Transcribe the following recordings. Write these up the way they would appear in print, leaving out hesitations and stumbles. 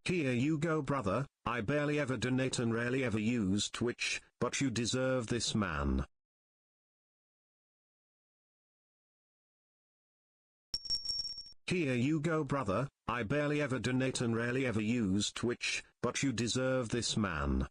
Here you go, brother. I barely ever donate and rarely ever use Twitch, but you deserve this, man. Here you go, brother. I barely ever donate and rarely ever use Twitch, but you deserve this, man.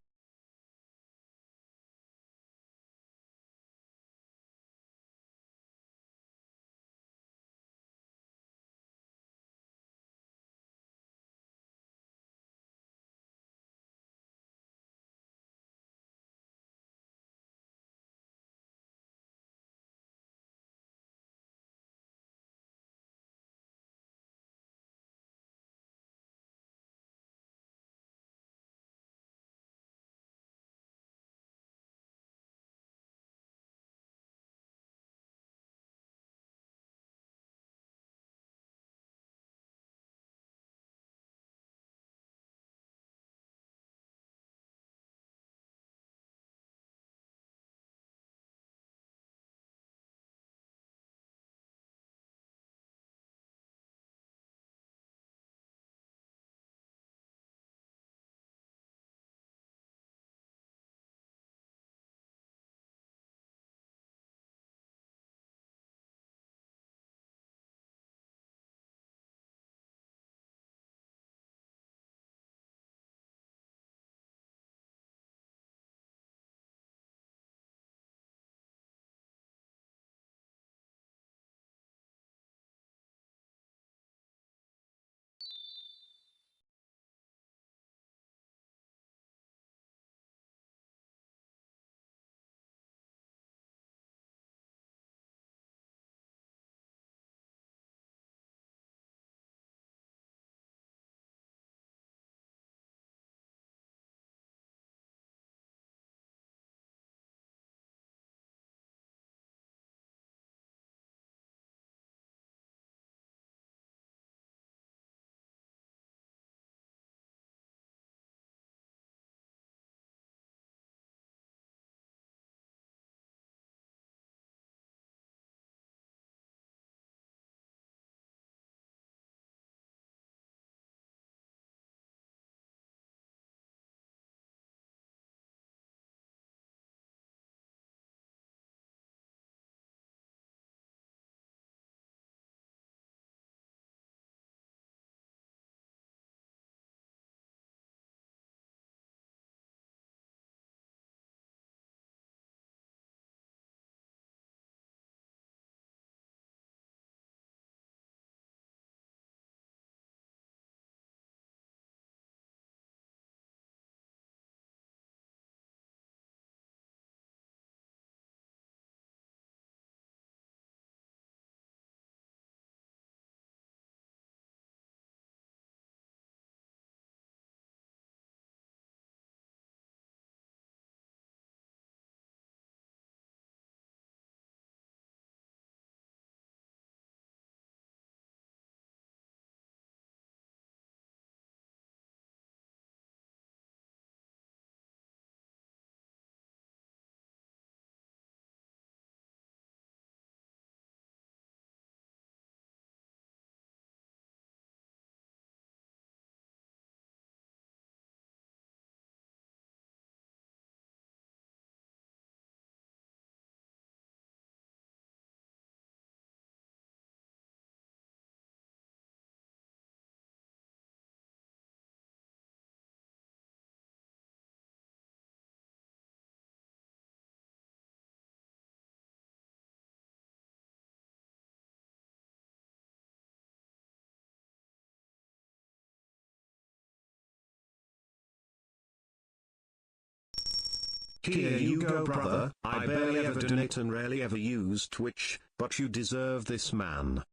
Here you go, brother. I barely ever donate and rarely ever use Twitch, but you deserve this, man.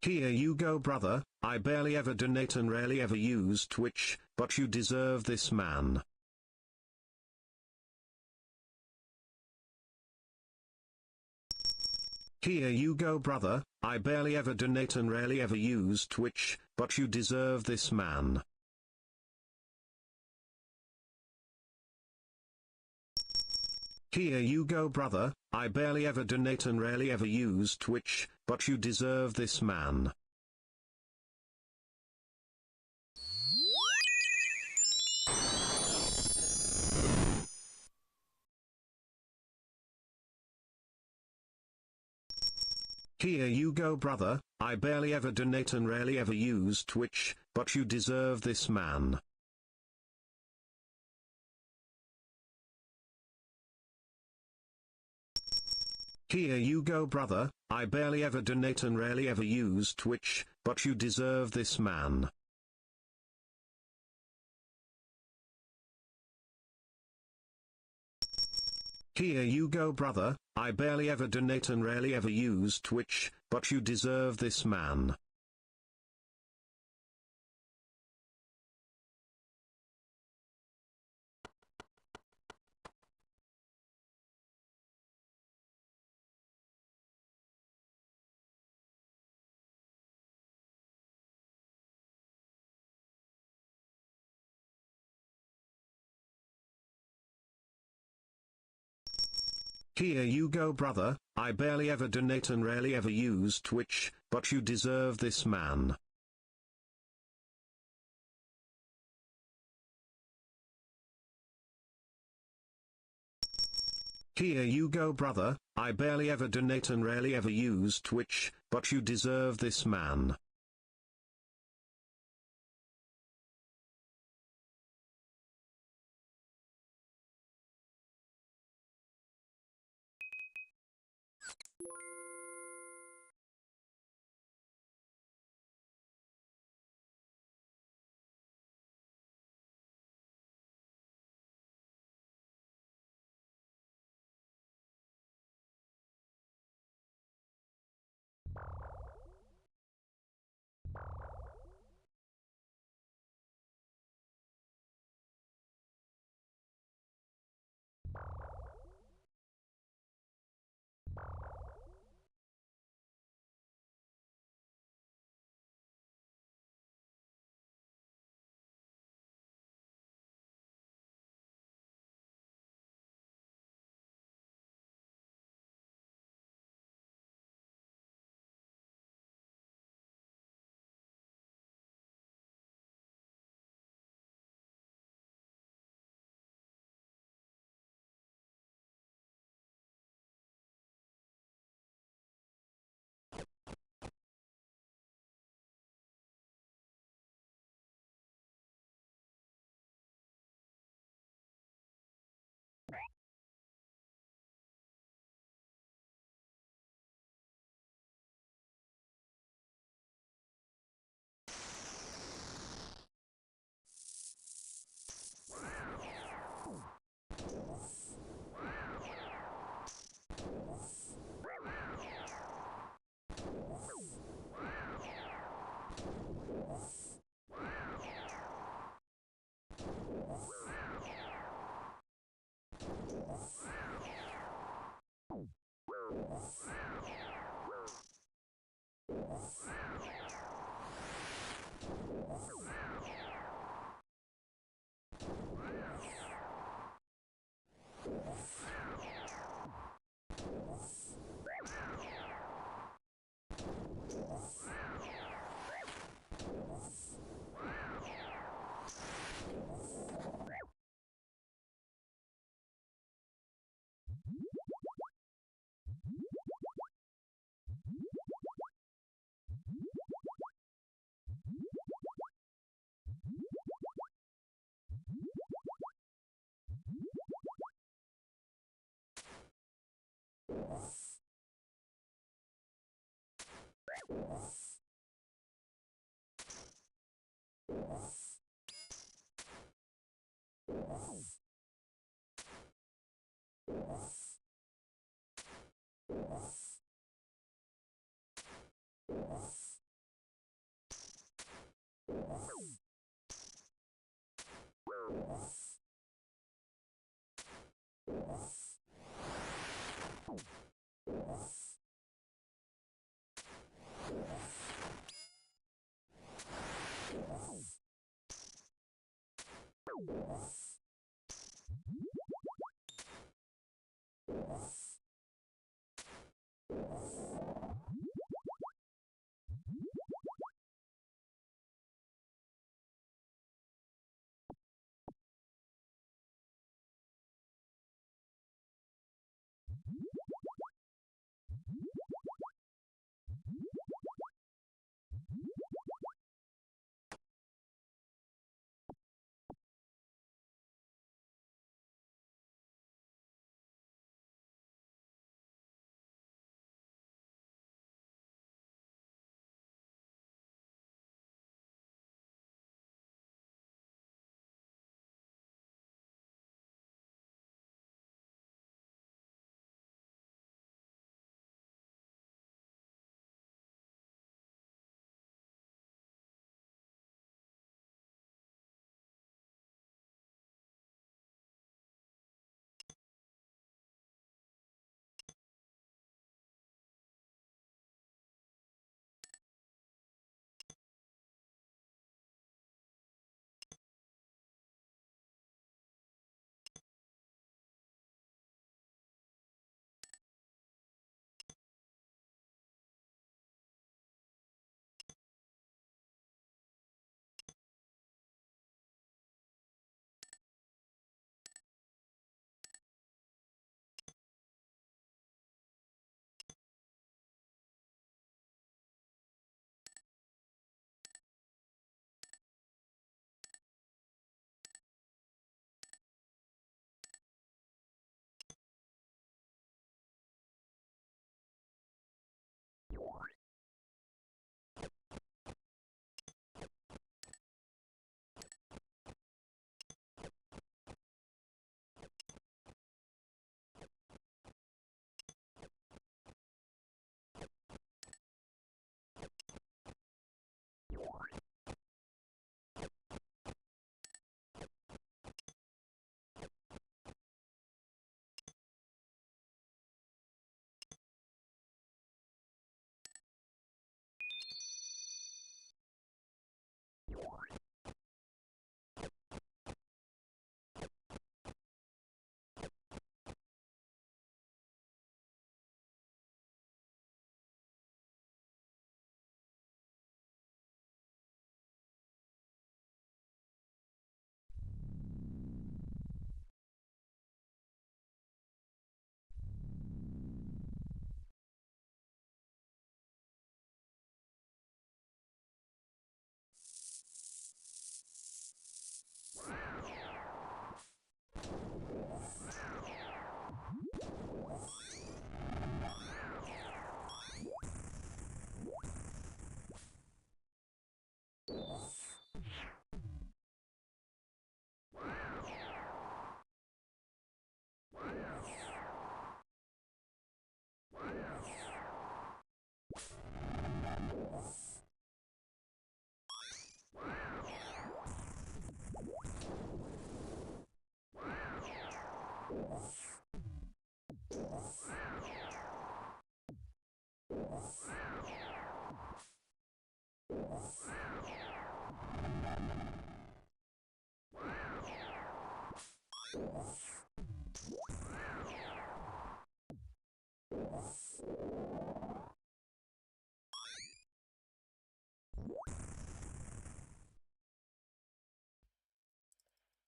Here you go, brother. I barely ever donate and rarely ever use Twitch, but you deserve this, man. Here you go, brother. I barely ever donate and rarely ever use Twitch, but you deserve this, man. Here you go brother, I barely ever donate and rarely ever use Twitch, but you deserve this man. Here you go brother, I barely ever donate and rarely ever use Twitch, but you deserve this man. Here you go brother, I barely ever donate and rarely ever use Twitch, but you deserve this man. Here you go brother, I barely ever donate and rarely ever use Twitch, but you deserve this man. Here you go brother, I barely ever donate and rarely ever use Twitch, but you deserve this man. Here you go brother, I barely ever donate and rarely ever use Twitch, but you deserve this man.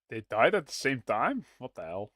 They died at the same time? What the hell?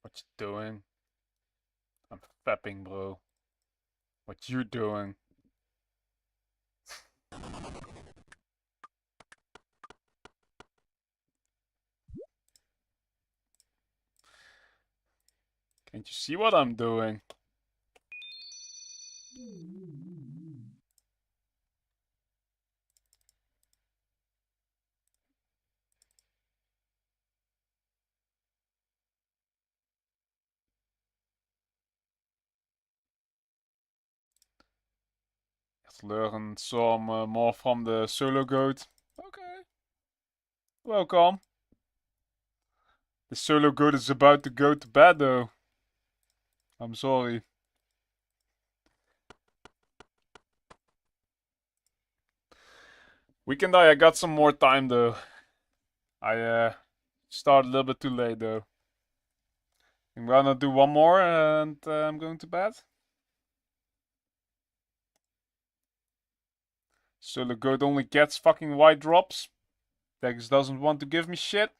What you doing? I'm fapping, bro. What you doing? Can't you see what I'm doing? Let's learn some more from the solo goat. Okay. Welcome. The solo goat is about to go to bed though. I'm sorry. Weekend I got some more time though. I started a little bit too late though. I'm gonna do one more and I'm going to bed. Solo goat only gets fucking white drops. Dex doesn't want to give me shit.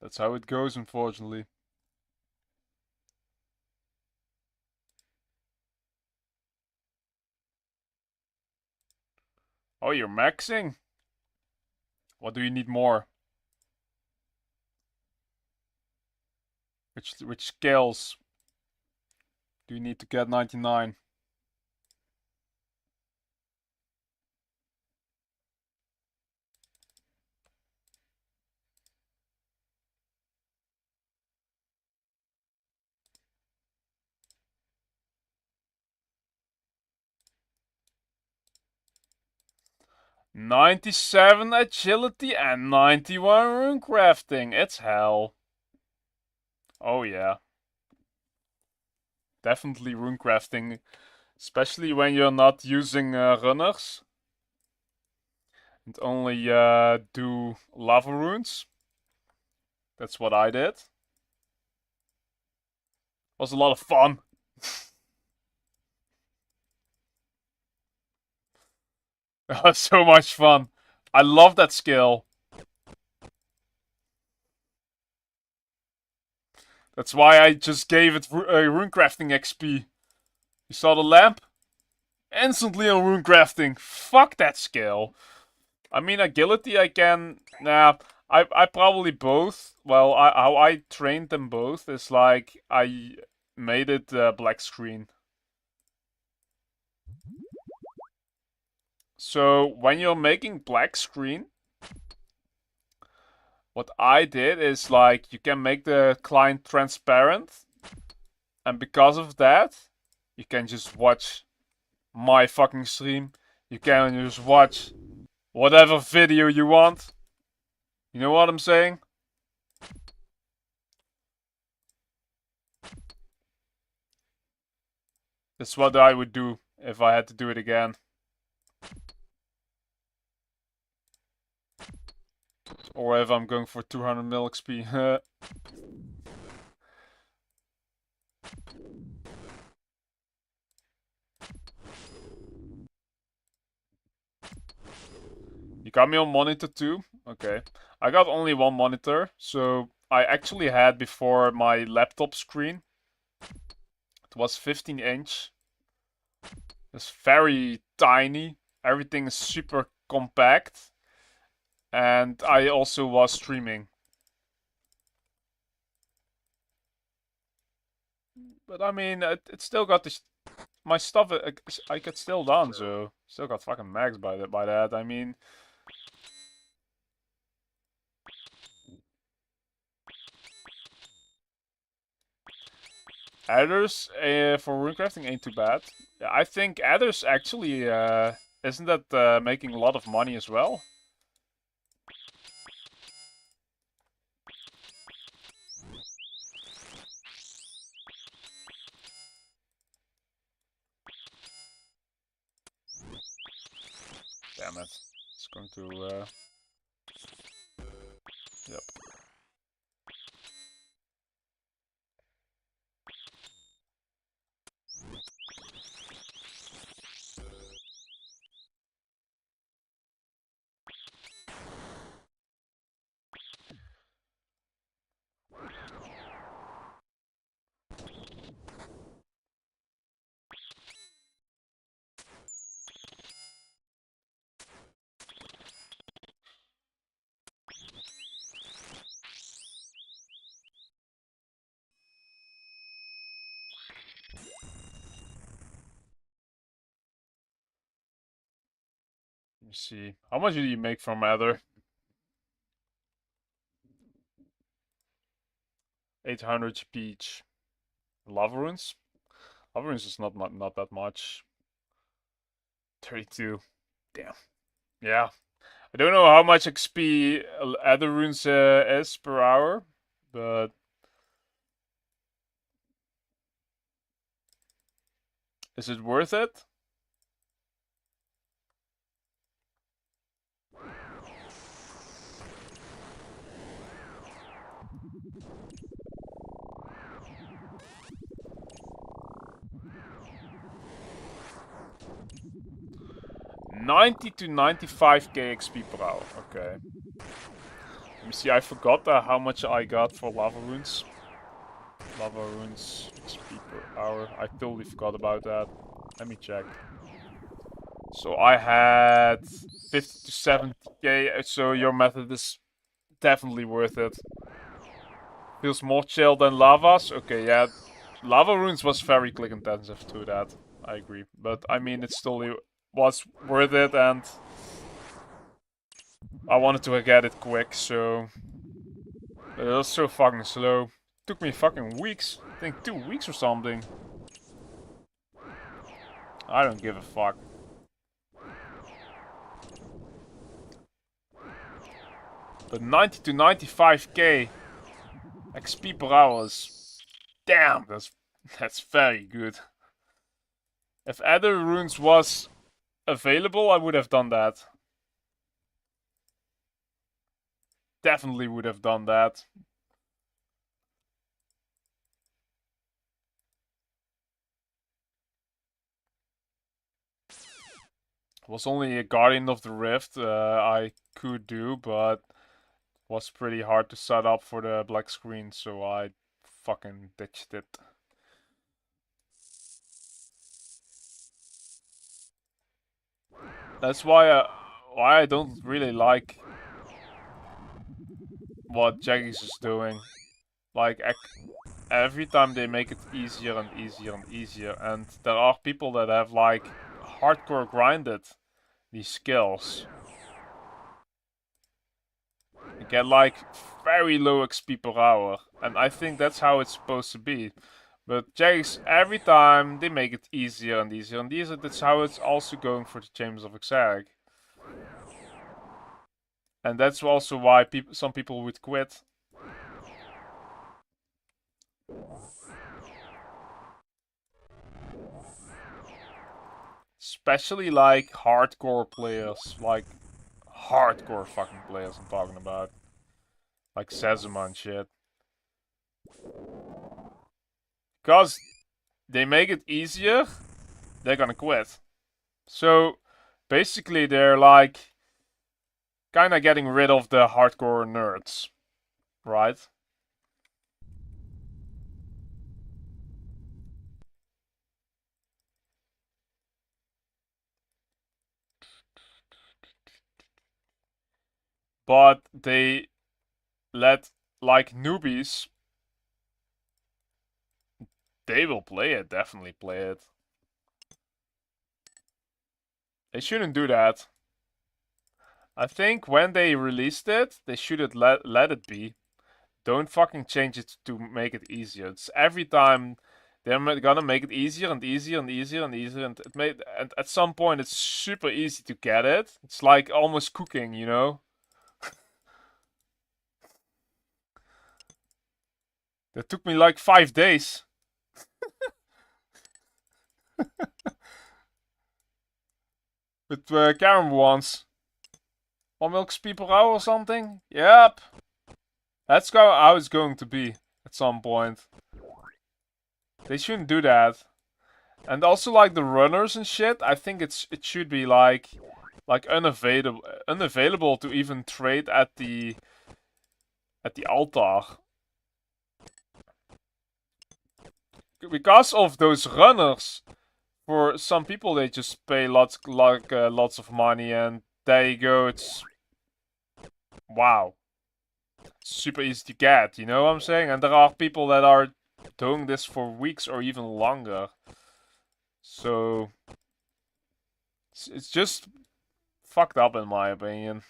That's how it goes, unfortunately. Oh, you're maxing? What do you need more? Which scales do you need to get 99? "97 agility and 91 rune crafting. It's hell." Oh yeah. Definitely rune crafting. Especially when you're not using runners. And only do lava runes. That's what I did. Was a lot of fun. So much fun. I love that skill. That's why I just gave it runecrafting XP. You saw the lamp? Instantly on runecrafting. Fuck that skill. I mean, agility I can... Nah, I probably both. Well, how I trained them both is like I made it black screen. So when you're making black screen, what I did is like you can make the client transparent, and because of that, you can just watch my fucking stream. You can just watch whatever video you want. You know what I'm saying? That's what I would do if I had to do it again. Or if I'm going for 200 mil XP. You got me on monitor too? Okay. I got only one monitor, so I actually had before my laptop screen. It was 15-inch. It's very tiny. Everything is super compact. And I also was streaming. But I mean, it still got this. My stuff I got still done, so still got fucking max by that. I mean, adders for runecrafting ain't too bad. I think adders actually isn't that making a lot of money as well? Damn it! It's going to. Yep. me see. How much do you make from Ether? 800 GP each. Lava runes? Lava runes is not that much. 32. Damn. Yeah. I don't know how much XP Ether runes is per hour, but is it worth it? $90 to $95k XP per hour. Okay. Let me see. I forgot how much I got for lava runes. Lava runes XP per hour. I totally forgot about that. Let me check. So I had 50 to 70k. So your method is definitely worth it. Feels more chill than lavas. Okay, yeah. Lava runes was very click intensive to that. I agree. But I mean, it still was worth it, and I wanted to get it quick, so it was so fucking slow. Took me fucking weeks. I think 2 weeks or something. I don't give a fuck. But 90 to 95k XP per hour is... Damn, that's very good. If Ether runes was available, I would have done that. Definitely would have done that. Was only a Guardian of the Rift I could do, but was pretty hard to set up for the black screen, so I fucking ditched it. That's why I don't really like what Jaggix is doing. Like, every time they make it easier and easier and easier, and there are people that have like hardcore grinded these skills. You get like very low XP per hour, and I think that's how it's supposed to be. But Jaggix, every time they make it easier and easier and easier, that's how it's also going for the Chambers of Xeric. And that's also why some people would quit. Especially like hardcore players, like hardcore fucking players I'm talking about. Like Sezima and shit. Because they make it easier, they're gonna quit. So basically they're like kinda getting rid of the hardcore nerds, right? But they let like newbies, they will play it, definitely play it. They shouldn't do that. I think when they released it, they should have let it be. Don't fucking change it to make it easier. It's every time they're gonna make it easier and easier and easier and easier, and and at some point it's super easy to get it. It's like almost cooking, you know? That took me like 5 days. With Karen once. 1 milk speed per hour or something? Yep. That's how it's going to be at some point. They shouldn't do that. And also like the runners and shit, I think it should be like unavailable to even trade at the altar. Because of those runners, for some people they just pay lots of money, and there you go. It's wow, super easy to get. You know what I'm saying? And there are people that are doing this for weeks or even longer. So it's just fucked up in my opinion.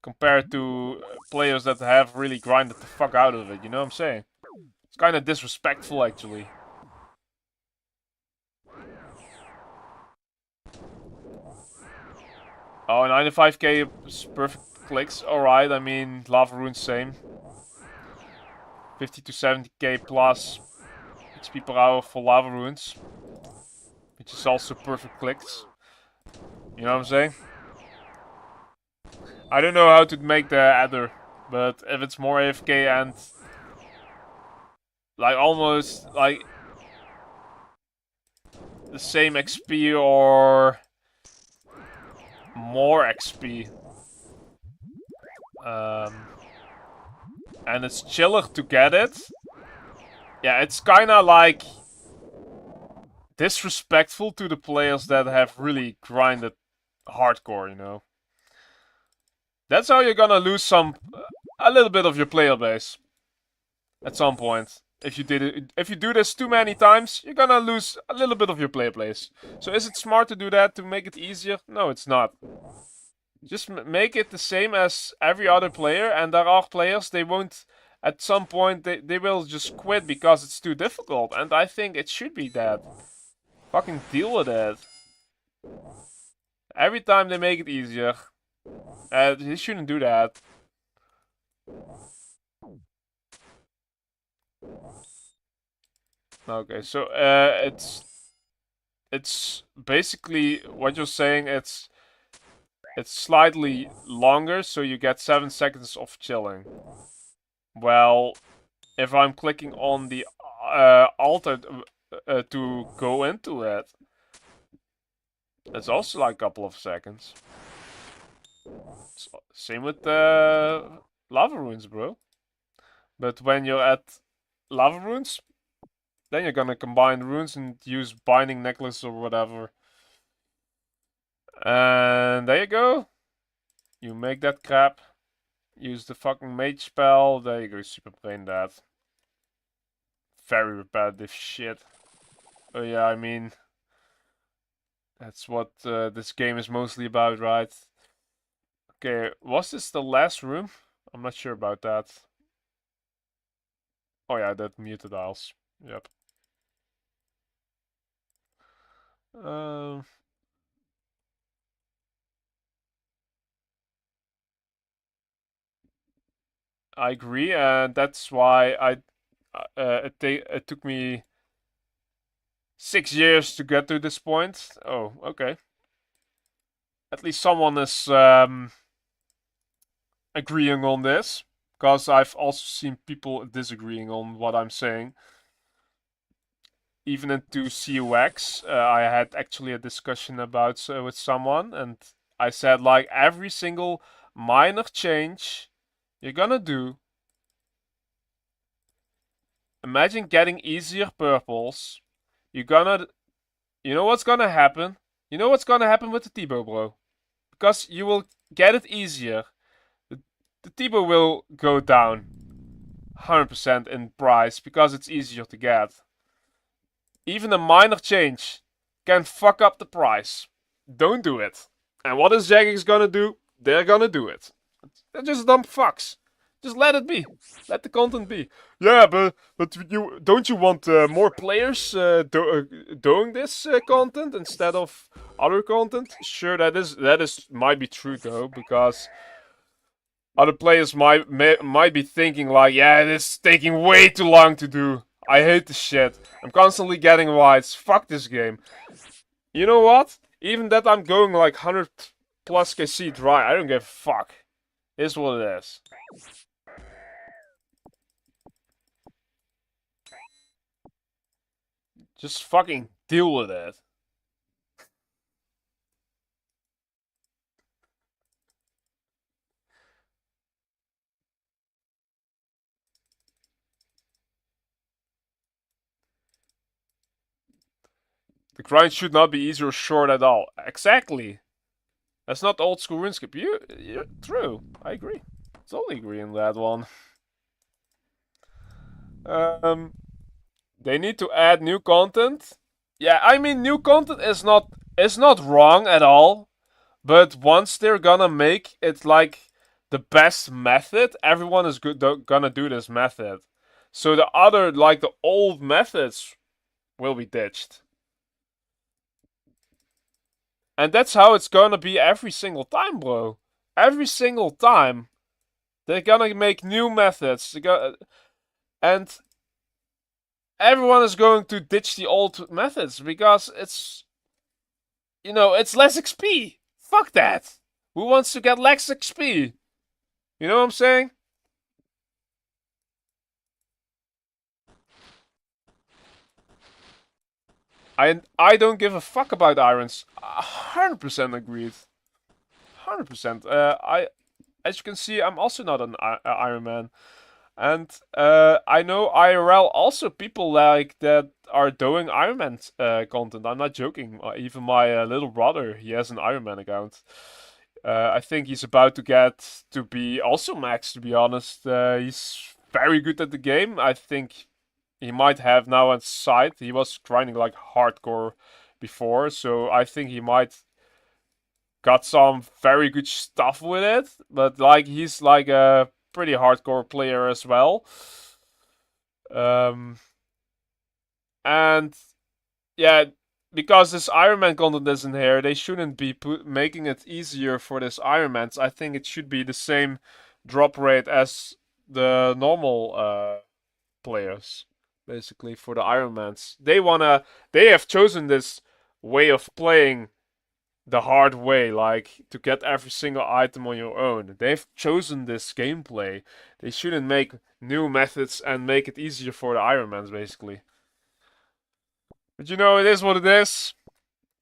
Compared to players that have really grinded the fuck out of it, you know what I'm saying? It's kind of disrespectful actually. Oh, 95k is perfect clicks. Alright, I mean, Lava Rune same. 50 to 70k plus XP per hour for Lava Runes. Which is also perfect clicks. You know what I'm saying? I don't know how to make the adder, but if it's more AFK and like almost like the same XP or more XP, and it's chiller to get it. Yeah, it's kinda like disrespectful to the players that have really grinded hardcore, you know. That's how you're gonna lose a little bit of your player base at some point. If you do this too many times, you're gonna lose a little bit of your player base. So is it smart to do that to make it easier? No, it's not. Just make it the same as every other player, and there are players, they won't, at some point, they will just quit because it's too difficult, and I think it should be that. Fucking deal with it. Every time they make it easier. They shouldn't do that. Okay, so it's basically what you're saying. It's slightly longer, so you get 7 seconds of chilling. Well, if I'm clicking on the altar to go into it, it's also like a couple of seconds. Same with the lava runes, bro. But when you're at lava runes, then you're gonna combine runes and use binding necklace or whatever. And there you go. You make that crap. Use the fucking mage spell. There you go, super plain that. Very repetitive shit. Oh yeah, I mean, that's what this game is mostly about, right? Okay, was this the last room? I'm not sure about that. Oh yeah, that muted isles. Yep. I agree, and that's why it took me 6 years to get to this point. Oh, okay. At least someone is agreeing on this, because I've also seen people disagreeing on what I'm saying. Even into CUX, I had actually a discussion about with someone, and I said like every single minor change you're gonna do. Imagine getting easier purples. You know what's gonna happen? You know what's gonna happen with the Tbow, bro? Because you will get it easier. The Tbow will go down 100% in price because it's easier to get. Even a minor change can fuck up the price. Don't do it. And what is Xeric gonna do? They're gonna do it. They're just dumb fucks. Just let it be. Let the content be. Yeah, but don't you want more players doing this content instead of other content? Sure, that might be true though, because other players might be thinking like, yeah, this is taking way too long to do. I hate this shit. I'm constantly getting whites. Fuck this game. You know what? Even that I'm going like 100 plus KC dry, I don't give a fuck. Is what it is. Just fucking deal with it. The grind should not be easy or short at all. Exactly. That's not old school RuneScape. You're true. I agree. Totally agree on that one. They need to add new content. Yeah, I mean new content is not wrong at all, But once they're gonna make it like the best method, everyone is gonna do this method. So the other, like the old methods, will be ditched. And that's how it's gonna be every single time, bro. Every single time. They're gonna make new methods. And everyone is going to ditch the old methods because it's, you know, it's less XP. Fuck that. Who wants to get less XP? You know what I'm saying? I don't give a fuck about irons. 100% agreed. 100%. As you can see, I'm also not an Iron Man. And I know IRL also people like that are doing Iron Man content. I'm not joking. Even my little brother, he has an Iron Man account. I think he's about to get to be also max, to be honest. He's very good at the game. I think he might have now on side. He was grinding like hardcore before, so I think he might got some very good stuff with it. But like he's like a pretty hardcore player as well. And yeah, because this Iron Man content isn't here, they shouldn't be making it easier for this Iron Mans. I think it should be the same drop rate as the normal players, basically, for the Iron Mans. They have chosen this way of playing the hard way, like to get every single item on your own. They've chosen this gameplay. They shouldn't make new methods and make it easier for the Ironmans, basically. But you know, it is what it is.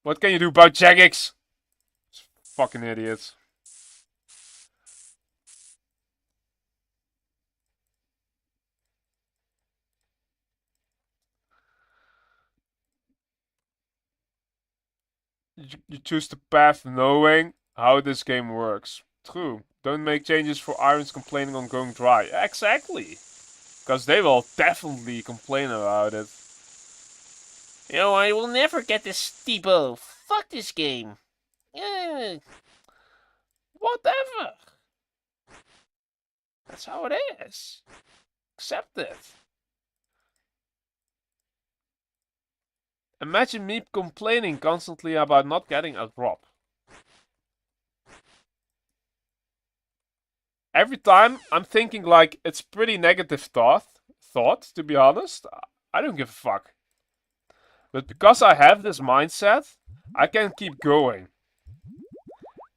What can you do about Jagex? Fucking idiots. You choose the path knowing how this game works. True. Don't make changes for Irons complaining on going dry. Exactly. Because they will definitely complain about it. Yo, I will never get this Tbow. Fuck this game. Whatever. That's how it is. Accept it. Imagine me complaining constantly about not getting a drop. Every time I'm thinking like it's pretty negative thought, to be honest. I don't give a fuck. But because I have this mindset, I can keep going.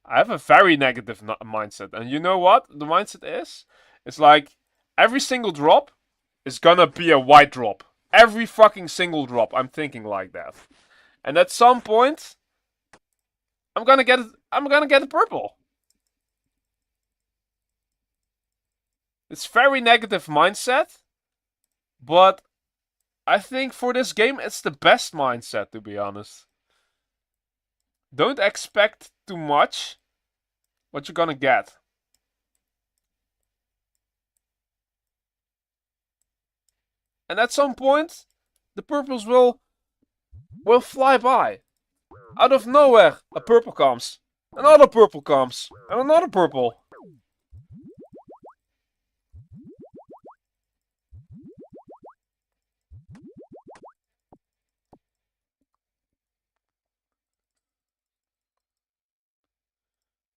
I have a very negative mindset. And you know what the mindset is? It's like every single drop is gonna be a white drop. Every fucking single drop. I'm thinking like that. And at some point, I'm gonna get a purple. It's very negative mindset, but I think for this game it's the best mindset, to be honest. Don't expect too much what you're gonna get. And at some point, the purples will fly by. Out of nowhere, a purple comes. Another purple comes. And another purple.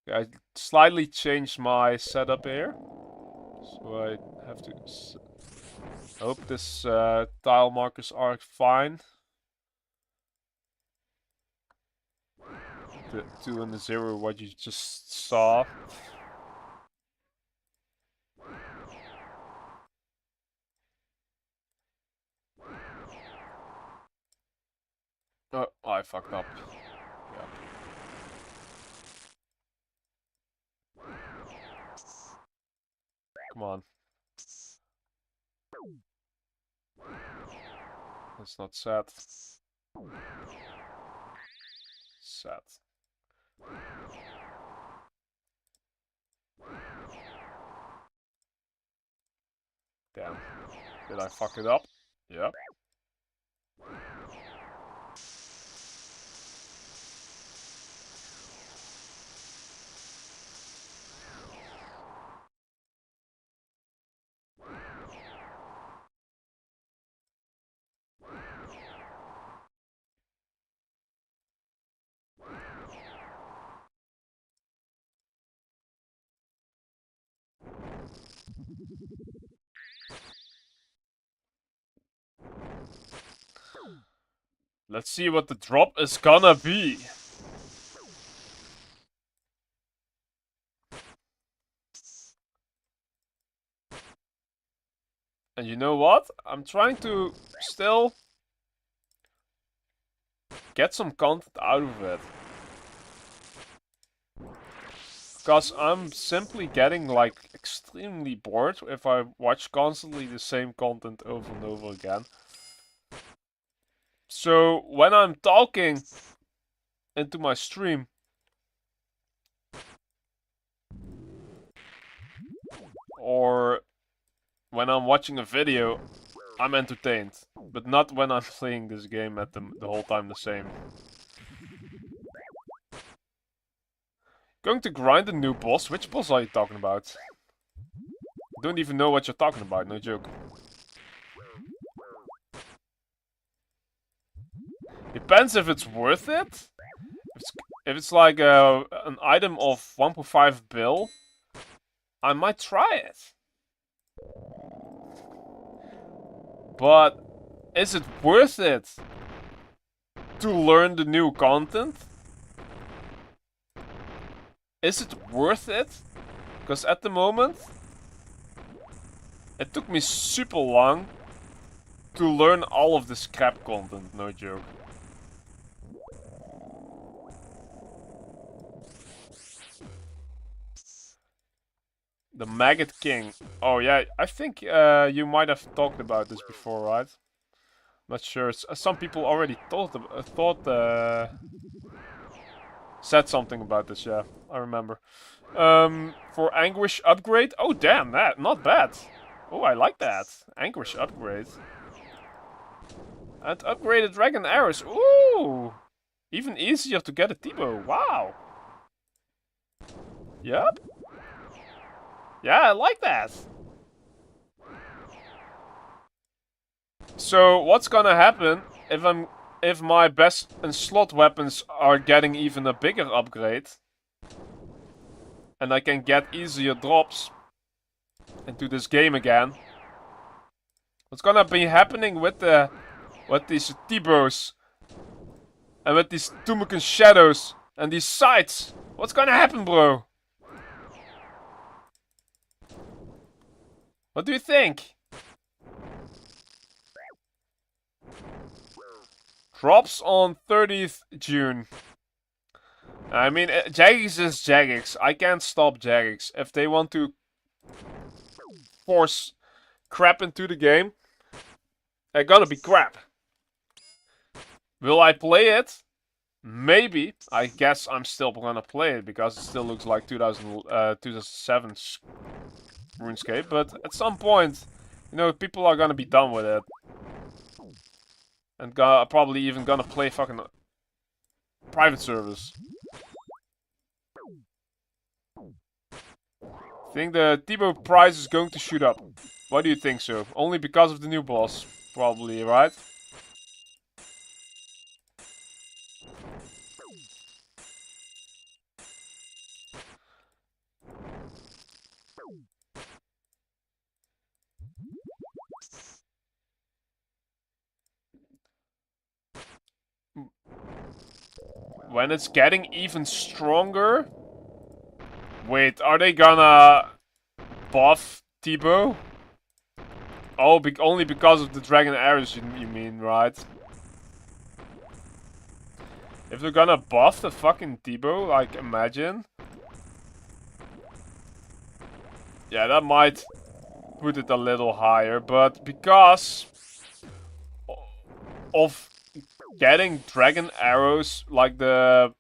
I slightly changed my setup here. So I have to hope this tile markers are fine. The 2 and the 0, what you just saw. Oh, I fucked up. Yeah. Come on. That's not set. Set. Damn. Did I fuck it up? Yep. Let's see what the drop is gonna be. And you know what? I'm trying to still get some content out of it. Because I'm simply getting like extremely bored if I watch constantly the same content over and over again. So when I'm talking into my stream, or when I'm watching a video, I'm entertained. But not when I'm playing this game at the whole time the same. Going to grind a new boss? Which boss are you talking about? Don't even know what you're talking about, no joke. Depends if it's worth it. If it's like an item of 1.5 bill, I might try it. But is it worth it to learn the new content? Is it worth it? Because at the moment, it took me super long to learn all of this crap content, no joke. The Maggot King. Oh yeah, I think you might have talked about this before, right? Not sure. Some people already said something about this. Yeah, I remember. For Anguish upgrade. Oh damn, that not bad. Oh, I like that. Anguish upgrade. And upgraded dragon arrows. Ooh, even easier to get a Tbow. Wow. Yep. Yeah, I like that. So what's gonna happen if my best and slot weapons are getting even a bigger upgrade, and I can get easier drops into this game again? What's gonna be happening with these Tbows and with these Tumukan shadows and these sights? What's gonna happen, bro? What do you think? Drops on 30th June. I mean, Jagex is Jagex. I can't stop Jagex. If they want to force crap into the game, they're gonna be crap. Will I play it? Maybe. I guess I'm still gonna play it because it still looks like 2007's RuneScape. But at some point, you know, people are gonna be done with it. And probably even gonna play fucking private servers. I think the Tbow price is going to shoot up. Why do you think so? Only because of the new boss, probably, right? When it's getting even stronger? Wait, are they gonna buff Tbow? Oh, only because of the dragon arrows, you mean, right? If they're gonna buff the fucking Tbow, like, imagine. Yeah, that might put it a little higher, but because of getting dragon arrows, like the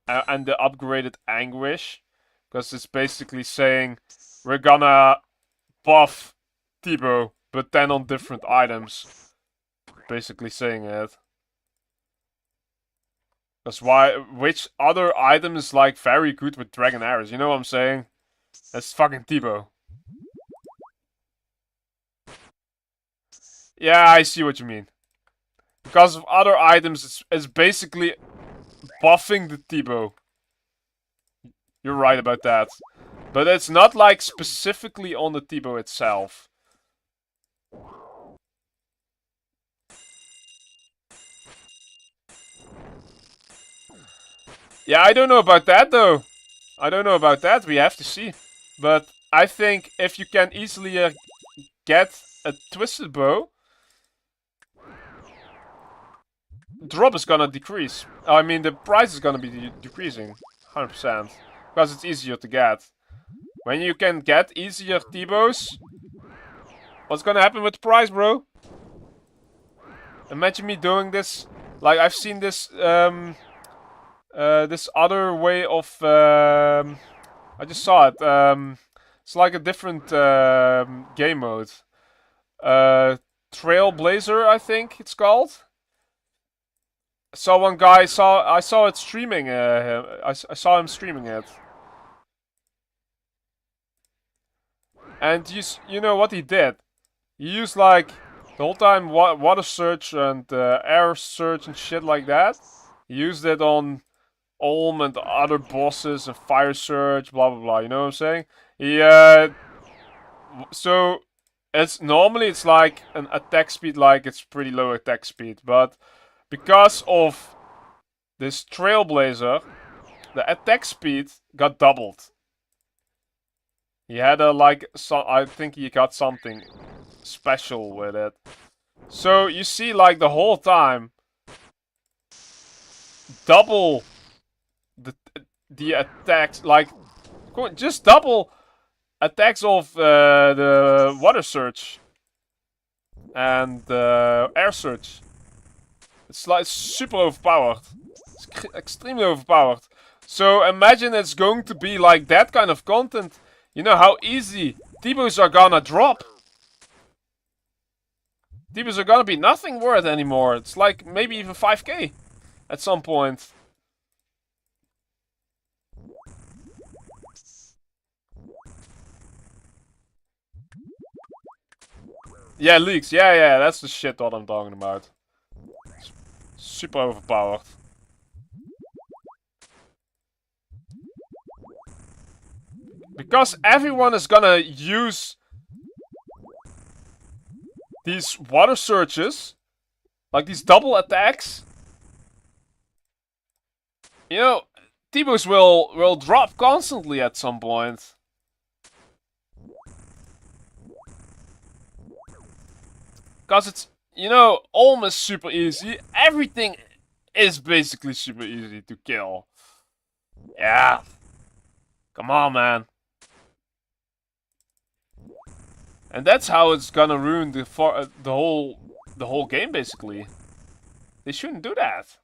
upgraded Anguish, because it's basically saying we're gonna buff Tbow, but then on different items. Basically saying it. That's which other item is like very good with dragon arrows? You know what I'm saying? That's fucking Tbow. Yeah, I see what you mean. Because of other items, it's basically buffing the Tbow. You're right about that. But it's not like specifically on the Tbow itself. Yeah, I don't know about that though. I don't know about that, we have to see. But I think if you can easily get a twisted bow, drop is gonna decrease. I mean, the price is gonna be decreasing, 100%, because it's easier to get. When you can get easier Tbows, what's gonna happen with the price, bro? Imagine me doing this. Like, I've seen this, this other way of, I just saw it. It's like a different game mode. Trailblazer, I think it's called. So one guy I saw it streaming. I saw him streaming it, and you know what he did? He used like the whole time water search and air search and shit like that. He used it on Olm and other bosses and fire search, blah blah blah. You know what I'm saying? He so it's normally it's like an attack speed, like it's pretty low attack speed, but because of this Trailblazer, the attack speed got doubled. He had a I think he got something special with it. So you see, like the whole time, double the attacks, like just double attacks of the water search and air search. It's like super overpowered. It's extremely overpowered. So imagine it's going to be like that kind of content. You know how easy Tbows are gonna drop. Tbows are gonna be nothing worth anymore. It's like maybe even 5k at some point. Yeah, leaks. Yeah, that's the shit that I'm talking about. Super overpowered. Because everyone is gonna use these water searches, like these double attacks. You know, Tbows will drop constantly at some point. Because it's, you know, almost super easy. Everything is basically super easy to kill. Yeah. Come on, man. And that's how it's gonna ruin the whole game, basically. They shouldn't do that.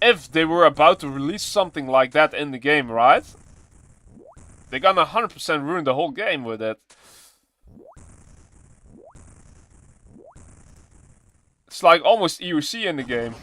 If they were about to release something like that in the game, right? They're gonna 100% ruin the whole game with it. It's like almost EUC in the game.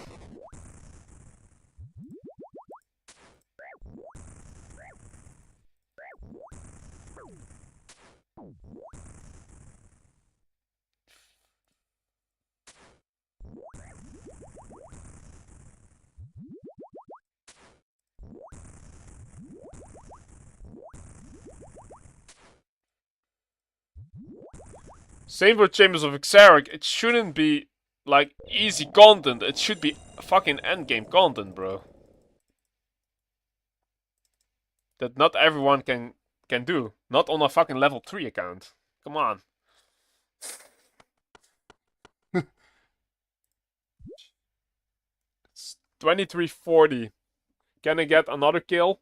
Same for Chambers of Xeric. It shouldn't be like easy content. It should be fucking endgame content, bro. That not everyone can do. Not on a fucking level 3 account. Come on. It's 2340. Can I get another kill?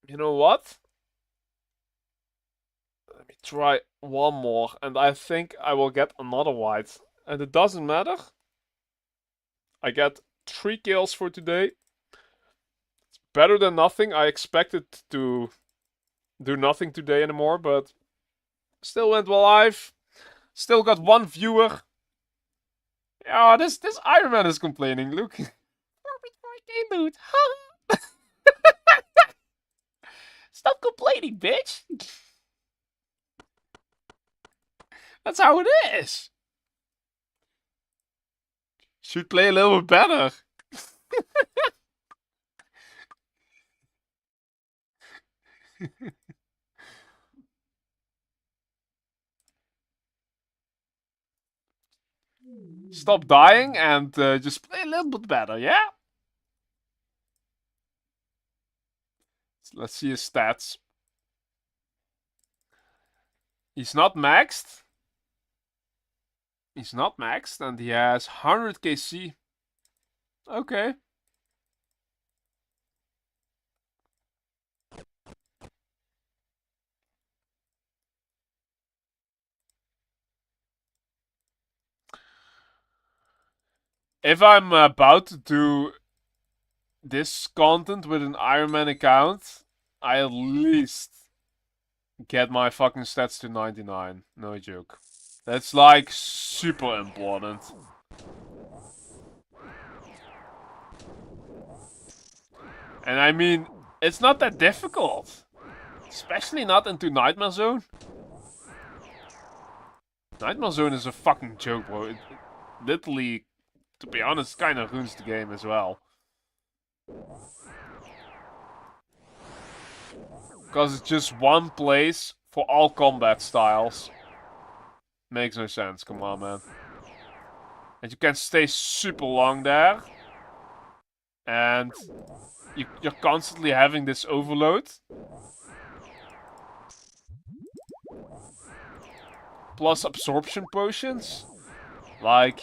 You know what? Let me try one more, and I think I will get another white. And it doesn't matter. I get 3 kills for today. It's better than nothing. I expected to do nothing today anymore, but still went well live. Still got 1 viewer. Yeah, this Iron Man is complaining. Look. 4.4k dude. Stop complaining, bitch. That's how it is. Should play a little bit better. Stop dying and just play a little bit better, yeah? Let's see his stats. He's not maxed. He's not maxed and he has 100 KC. Okay. If I'm about to do this content with an Iron Man account, I at least get my fucking stats to 99. No joke. That's like super important. And I mean, it's not that difficult. Especially not into Nightmare Zone. Nightmare Zone is a fucking joke, bro. It literally, to be honest, kind of ruins the game as well. Because it's just one place for all combat styles. Makes no sense, come on, man. And you can stay super long there. And you're constantly having this overload. Plus absorption potions. Like...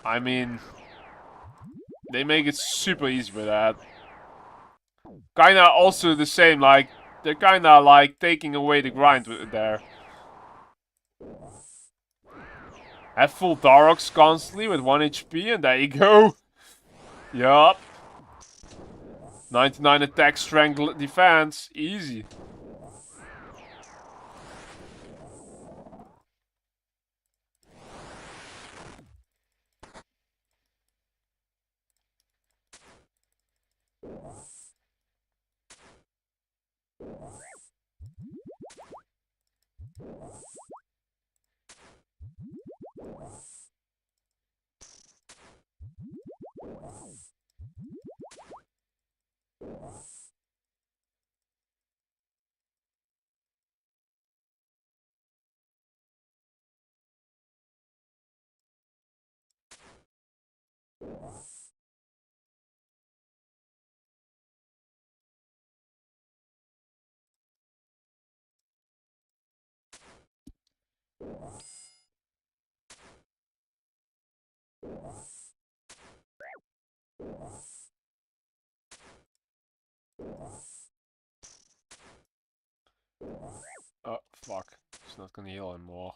I mean... They make it super easy with that. Kinda also the same, like... They're kinda like taking away the grind there. Have full Darox constantly with 1 HP and there you go. Yup. 99 attack, strength, defense. Easy. Oh, fuck. It's not gonna heal anymore.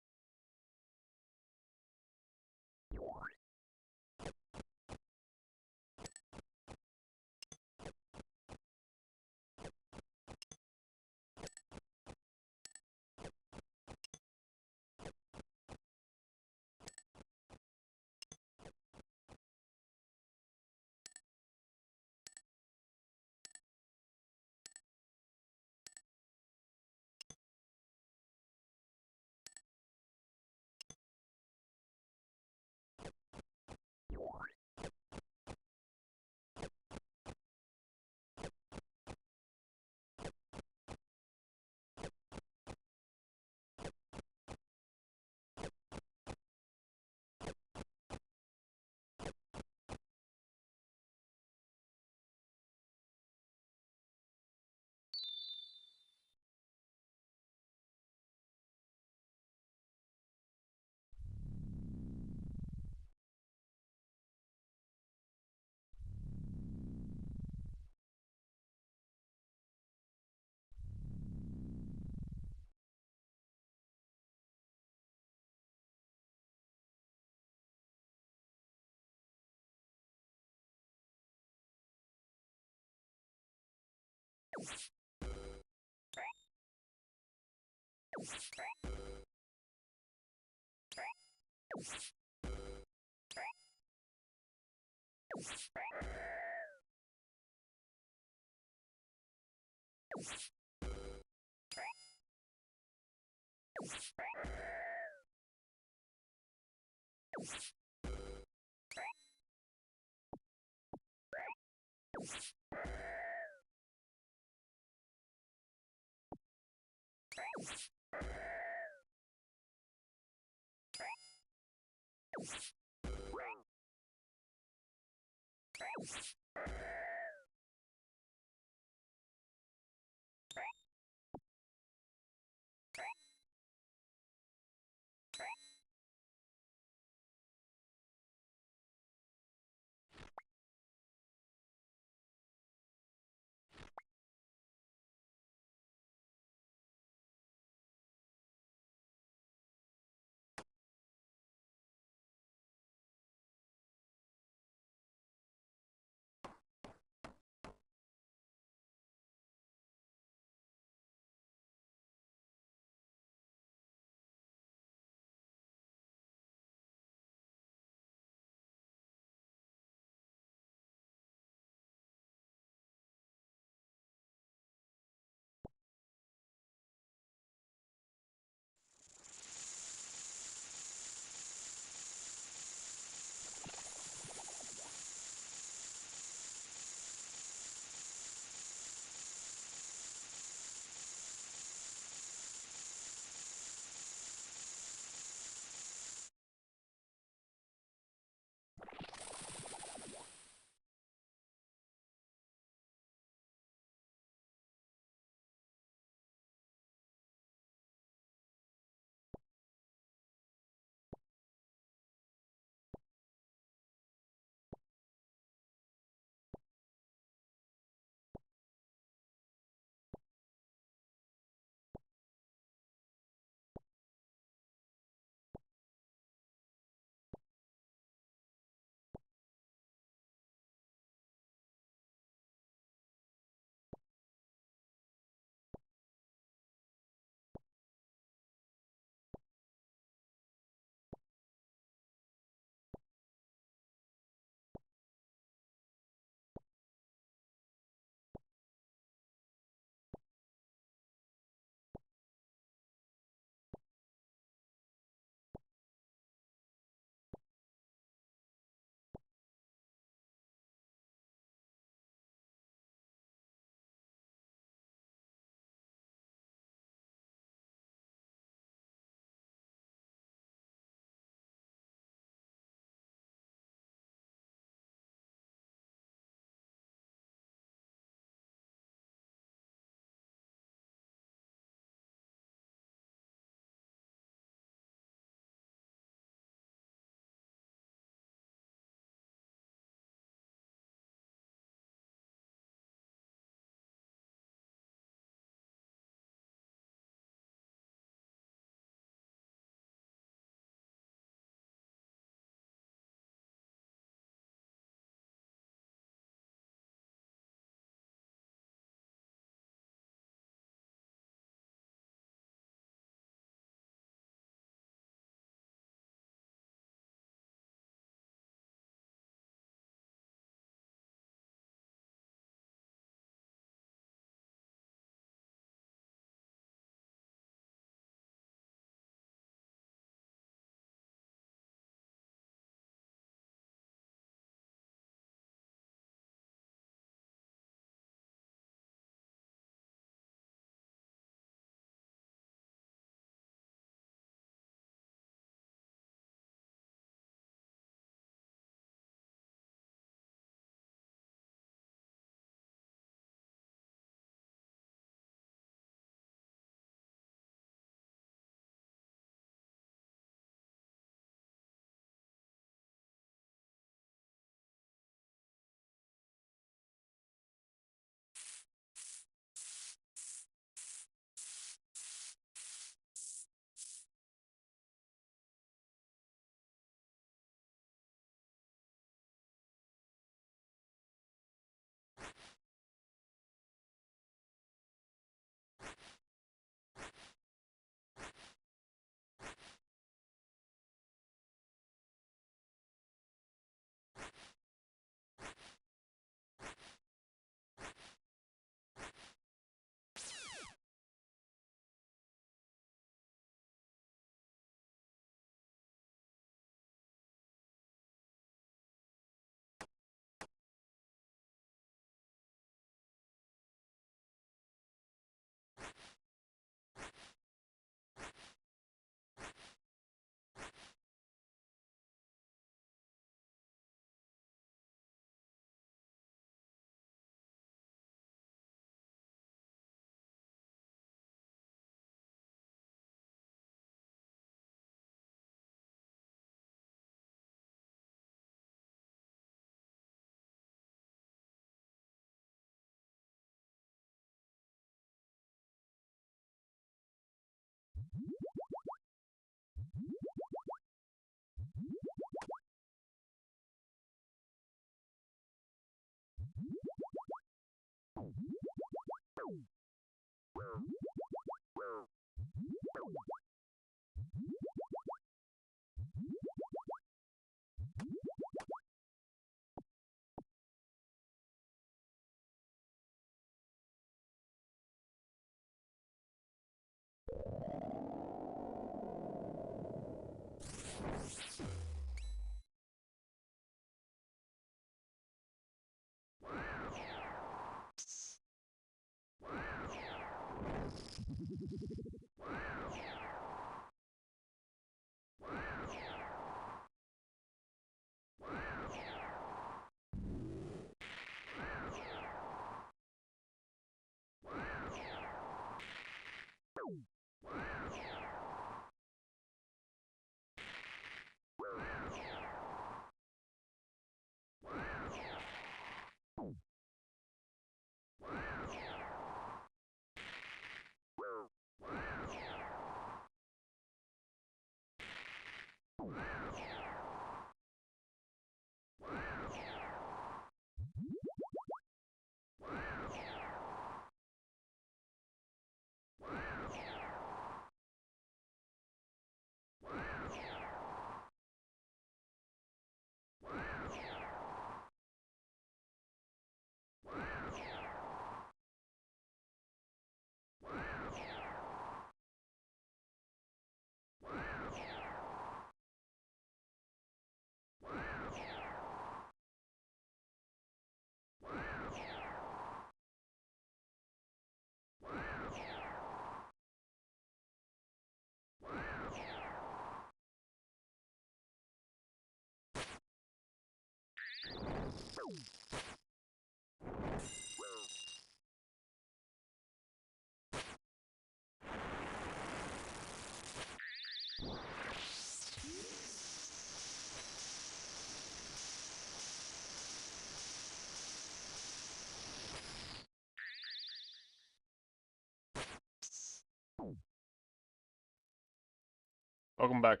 Welcome back.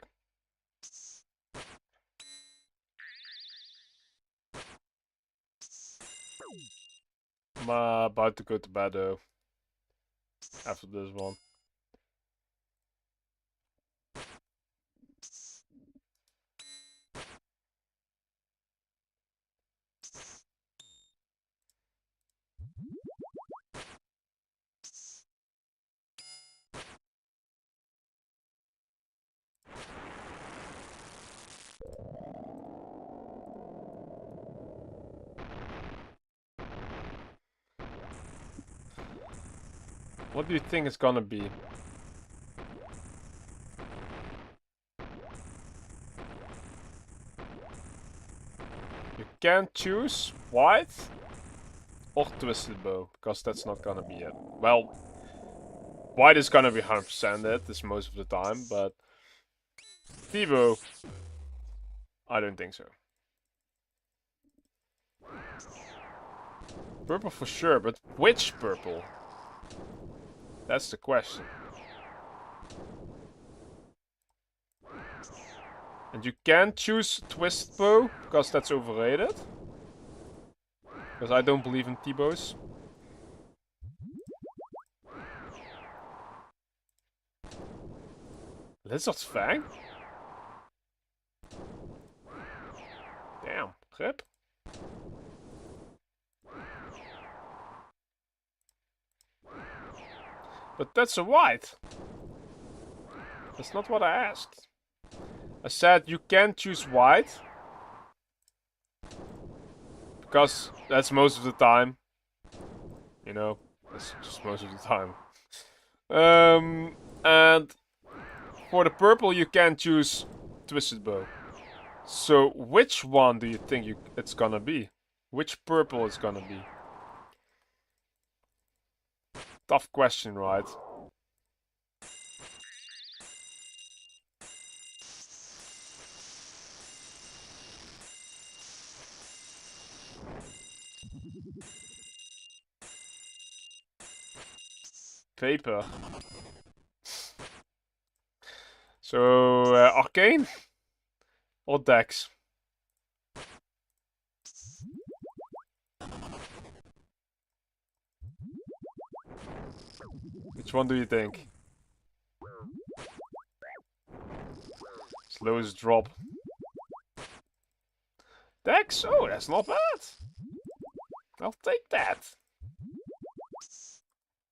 I'm about to go to bed though. After this one. What do you think it's gonna be? You can't choose white or twisted bow, because that's not gonna be it. Well, white is gonna be 100% it, this most of the time, but Tbow, I don't think so. Purple for sure, but which purple? That's the question. And you can't choose Twist Bow, because that's overrated. Because I don't believe in Tbows. Lizard's Fang? Damn, grip. But that's a white. That's not what I asked. I said you can't choose white. Because that's most of the time. You know, that's just most of the time. And for the purple you can't choose Twisted Bow. So which one do you think it's gonna be? Which purple it's gonna be? Tough question, right? Paper. So, Arcane? Or Dex? Which one do you think? Slowest drop. Dex? Oh, that's not bad. I'll take that.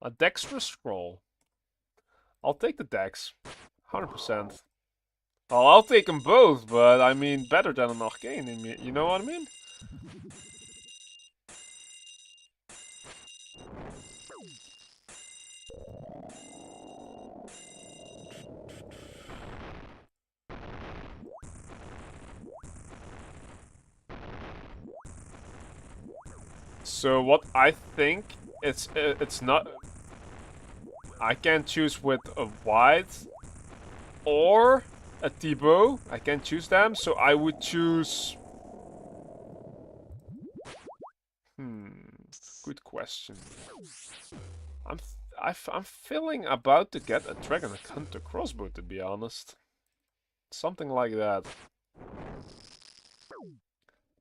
A dexterous scroll. I'll take the dex. 100%. Well, I'll take them both, but I mean, better than an arcane. You know what I mean? So what I think it's not. I can choose with a white or a Tbow. I can choose them, so I would choose. Good question. I'm feeling about to get a Dragon Hunter crossbow, to be honest. Something like that.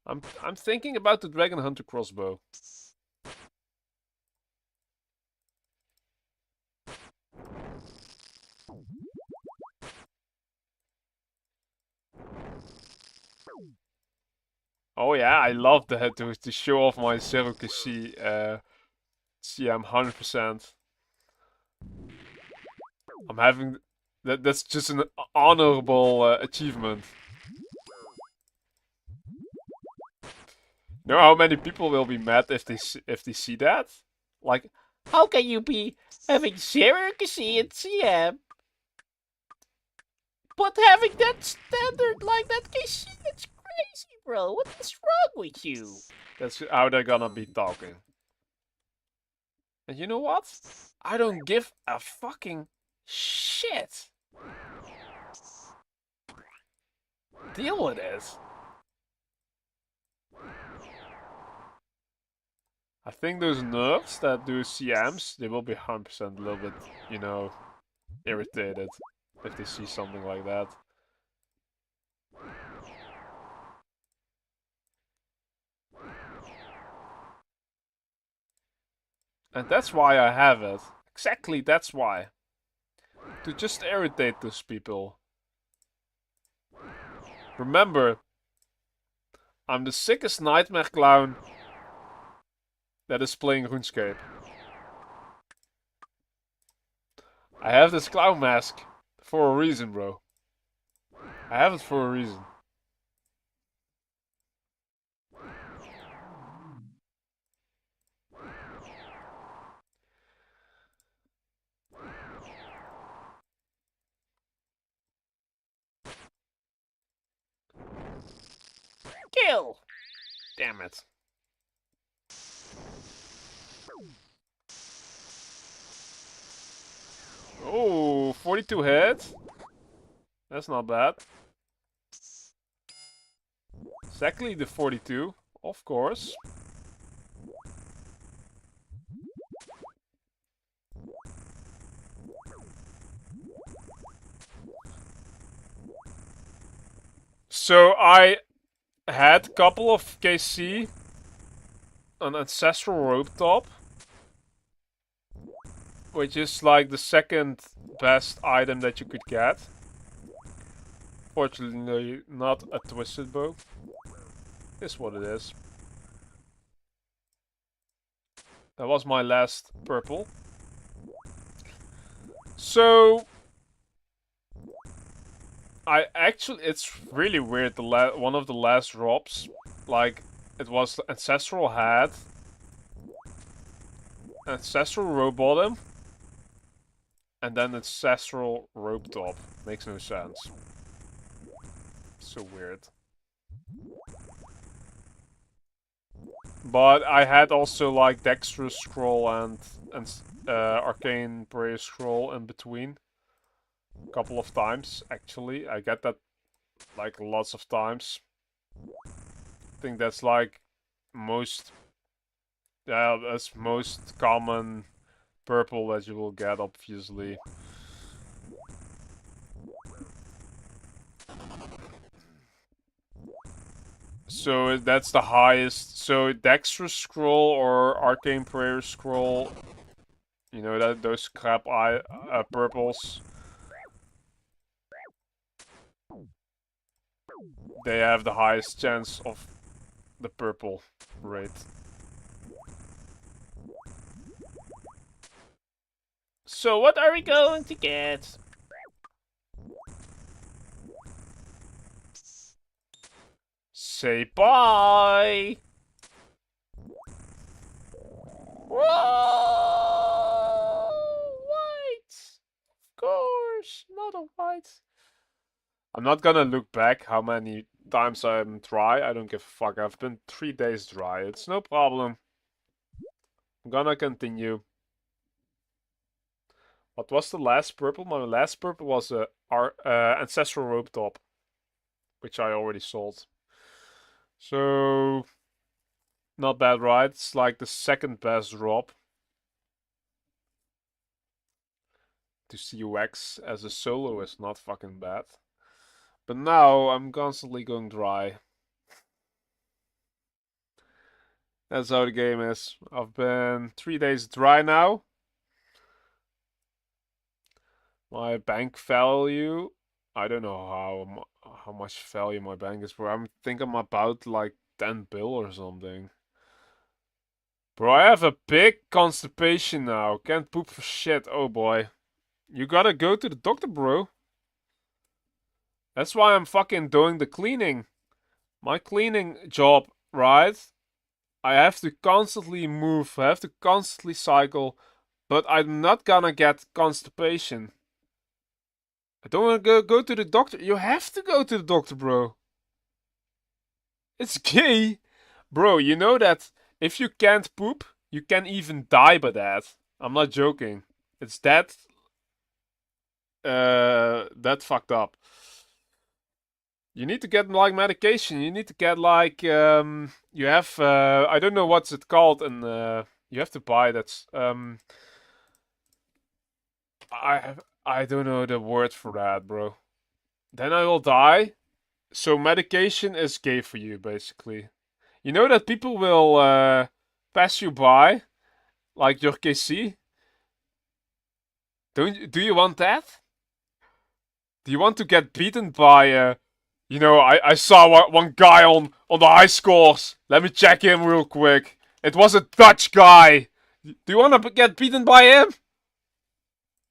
I'm thinking about the Dragon Hunter crossbow. Oh yeah, I love that to show off my Xeric CM 100%. I'm having that's just an honorable achievement. You know how many people will be mad if they see that? Like, How can you be having Xeric and CM, but having that standard like that KC? That's crazy, bro. What is wrong with you? that's how they're gonna be talking. And you know what? I don't give a fucking shit. Deal with it. I think those nerds that do CMs, they will be 100% a little bit, you know, irritated if they see something like that. And that's why I have it. Exactly, that's why. To just irritate those people. Remember, I'm the sickest nightmare clown that is playing RuneScape. I have this clown mask for a reason, bro. I have it for a reason. Kill. Damn it. Oh, 42 hits. That's not bad. Exactly the 42, of course. So I had a couple of KC, an ancestral rope top, which is like the second best item that you could get. Fortunately, not a twisted bow. Is what it is. That was my last purple. So I actually, it's really weird. One of the last drops, like it was ancestral hat, ancestral rope bottom, and then ancestral rope top. Makes no sense. So weird. But I had also like dexterous scroll and arcane prayer scroll in between. A couple of times actually. I get that like lots of times. I think that's like most. Yeah, that's most common purple that you will get, obviously. So that's the highest. So Dexterous Scroll or Arcane Prayer Scroll You know that those crap eye purples. They have the highest chance of the purple rate. So what are we going to get? Say bye! Whoa! White! Of course, not a white. I'm not gonna look back how many times I'm dry. I don't give a fuck. I've been 3 days dry. It's no problem. I'm gonna continue. What was the last purple? My last purple was our Ancestral Rope Top, which I already sold. So, not bad, right? It's like the second best drop. To CUX as a solo is not fucking bad. But now I'm constantly going dry. That's how the game is. I've been 3 days dry now. My bank value, I don't know how much value my bank is for. I think I'm about like 10 bill or something. Bro, I have a big constipation now. Can't poop for shit. Oh boy. You gotta go to the doctor, bro. That's why I'm fucking doing the cleaning. My cleaning job, right? I have to constantly move. I have to constantly cycle. But I'm not gonna get constipation. I don't want to go to the doctor. You have to go to the doctor, bro. It's gay. Bro, you know that if you can't poop, you can even die by that. I'm not joking. It's that fucked up. You need to get like medication. You need to get like you have I don't know what's it called, and you have to buy that. I don't know the word for that, bro. Then I will die. So medication is gay for you, basically. You know that people will pass you by, like your KC. Do you want that? Do you want to get beaten by? You know, I saw one guy on the high scores. Let me check him real quick. It was a Dutch guy. Do you want to get beaten by him?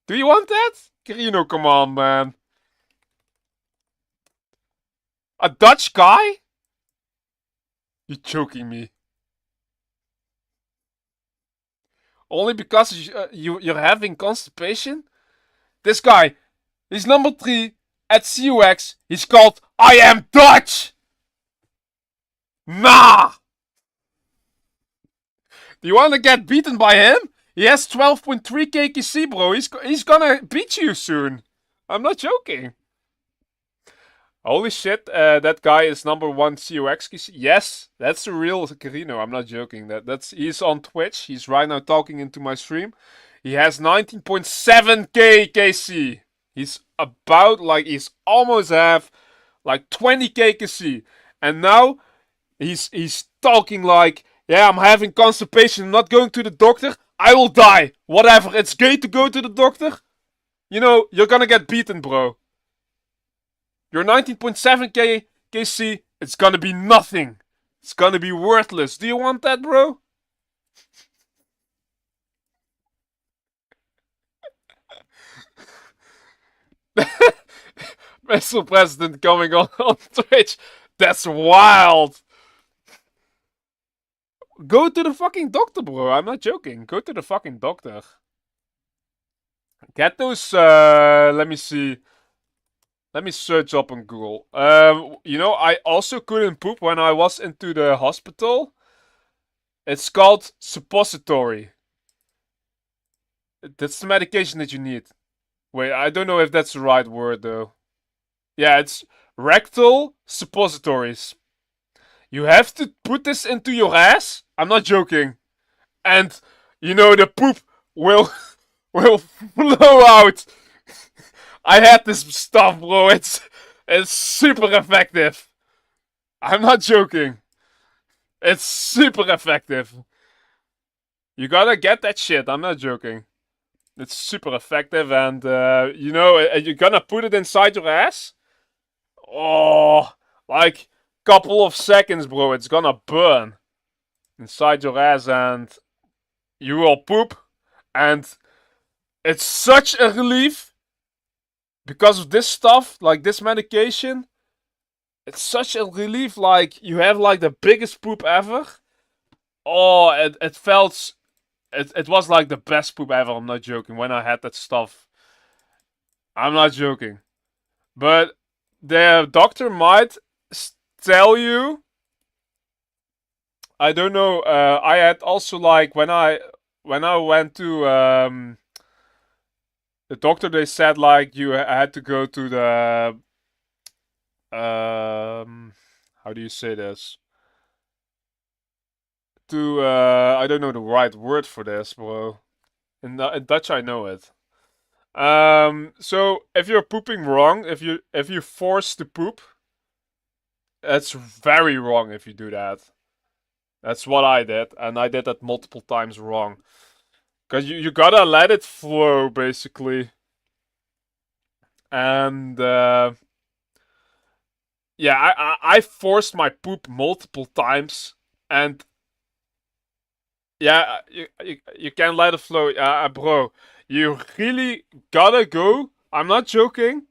Do you want that? Carino, come on, man. A Dutch guy? You're choking me. Only because you're having constipation? This guy, he's number 3 at CUX. He's called I Am Dutch! Nah! Do you want to get beaten by him? He has 12.3 KKC, bro. He's gonna beat you soon. I'm not joking. Holy shit, that guy is number 1 CUX KC. Yes, that's the real Carino. I'm not joking. He's on Twitch. He's right now talking into my stream. He has 19.7k KC. He's about like he's almost have like 20k KC. And now he's talking like, yeah, I'm having constipation. I'm not going to the doctor. I will die. Whatever. It's gay to go to the doctor. You know, you're gonna get beaten, bro. Your 19.7k KC, it's gonna be nothing. It's gonna be worthless. Do you want that, bro? Mr. President coming on Twitch. That's wild. Go to the fucking doctor, bro. I'm not joking. Go to the fucking doctor. Get those, let me see. Let me search up on Google. You know, I also couldn't poop when I was into the hospital. It's called suppository. That's the medication that you need. Wait, I don't know if that's the right word, though. Yeah, it's rectal suppositories. You have to put this into your ass. I'm not joking. And, you know, the poop will flow out. I had this stuff, bro. It's super effective. I'm not joking. It's super effective. You gotta get that shit. I'm not joking. It's super effective, and you know, you're gonna put it inside your ass. Oh, like couple of seconds, bro. It's gonna burn inside your ass, and you will poop. And it's such a relief because of this stuff, like this medication. It's such a relief. Like you have like the biggest poop ever. Oh, it felt. It was like the best poop ever. I'm not joking. When I had that stuff, I'm not joking. But the doctor might tell you. I don't know. I had also like when I went to the doctor, they said like you had to go to the how do you say this? To I don't know the right word for this, bro. In Dutch, I know it. So if you're pooping wrong, if you force to poop, that's very wrong if you do that. That's what I did, and I did that multiple times wrong. Cause you gotta let it flow, basically. And yeah, I forced my poop multiple times, and yeah, you can let it flow, bro. You really gotta go. I'm not joking.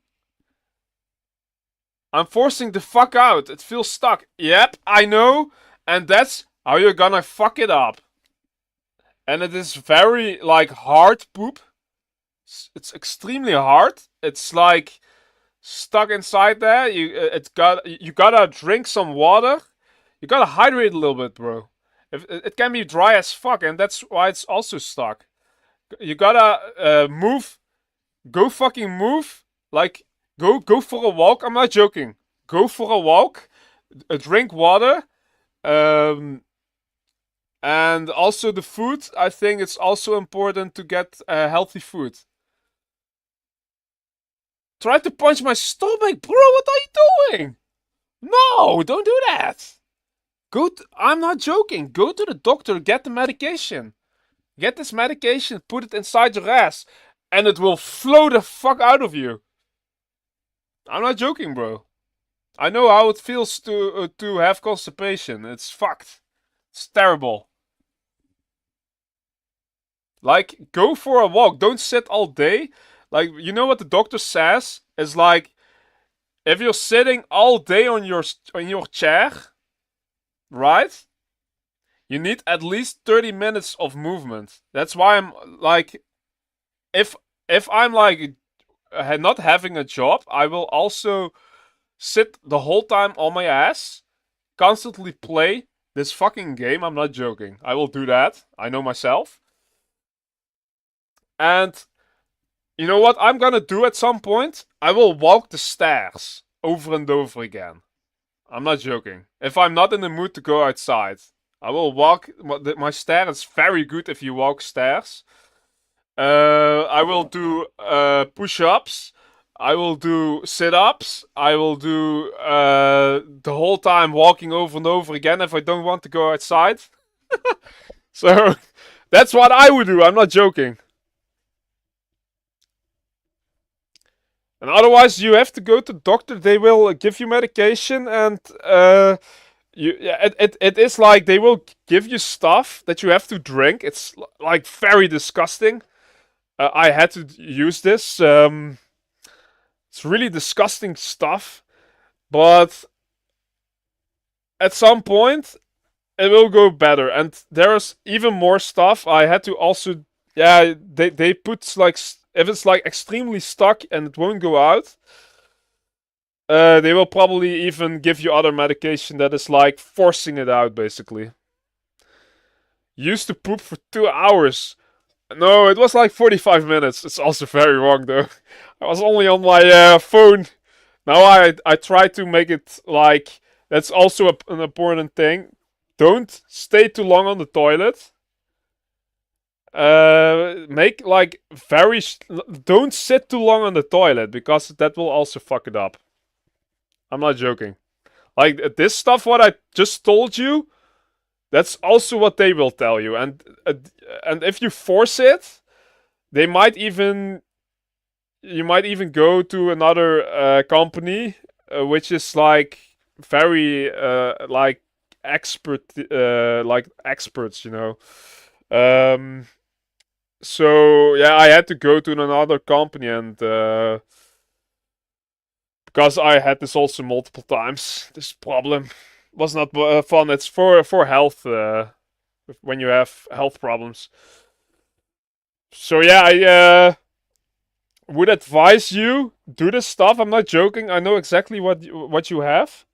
I'm forcing the fuck out. It feels stuck. Yep, I know, and that's how you're gonna fuck it up. And it is very like hard poop. It's extremely hard. It's like stuck inside there. You gotta drink some water. You gotta hydrate a little bit, bro. If it can be dry as fuck, and that's why it's also stuck. You gotta move. Go fucking move. Like go for a walk. I'm not joking. Go for a walk. Drink water. And also the food. I think it's also important to get healthy food. Try to punch my stomach, bro. What are you doing? No, don't do that. I'm not joking. Go to the doctor, get the medication. Get this medication, put it inside your ass, and it will flow the fuck out of you. I'm not joking, bro. I know how it feels to have constipation. It's fucked. It's terrible. Like, go for a walk. Don't sit all day. Like, you know what the doctor says? Is like, if you're sitting all day on your chair, right? You need at least 30 minutes of movement. That's why I'm like, if I'm like not having a job, I will also sit the whole time on my ass, constantly play this fucking game. I'm not joking. I will do that. I know myself. And you know what I'm gonna do at some point? I will walk the stairs over and over again. I'm not joking. If I'm not in the mood to go outside, I will walk. My stair is very good if you walk stairs. I will do push-ups. I will do sit-ups. I will do the whole time walking over and over again if I don't want to go outside. So that's what I would do. I'm not joking. And otherwise, you have to go to the doctor. They will give you medication, and it is like they will give you stuff that you have to drink. It's like very disgusting. I had to use this. It's really disgusting stuff, but at some point it will go better. And there's even more stuff. I had to also, yeah, they put like, if it's like extremely stuck and it won't go out, they will probably even give you other medication that is like forcing it out, basically. Used to poop for 2 hours. No, it was like 45 minutes. It's also very wrong, though. I was only on my phone. Now I try to make it like, that's also an important thing. Don't stay too long on the toilet. Make like don't sit too long on the toilet, because that will also fuck it up. I'm not joking. Like this stuff, what I just told you, that's also what they will tell you. And if you force it, they might even you might even go to another company which is like very like experts, you know. So yeah, I had to go to another company, and because I had this also multiple times, this problem was not fun. It's for health when you have health problems. So yeah, I would advise you do this stuff. I'm not joking. I know exactly what you have.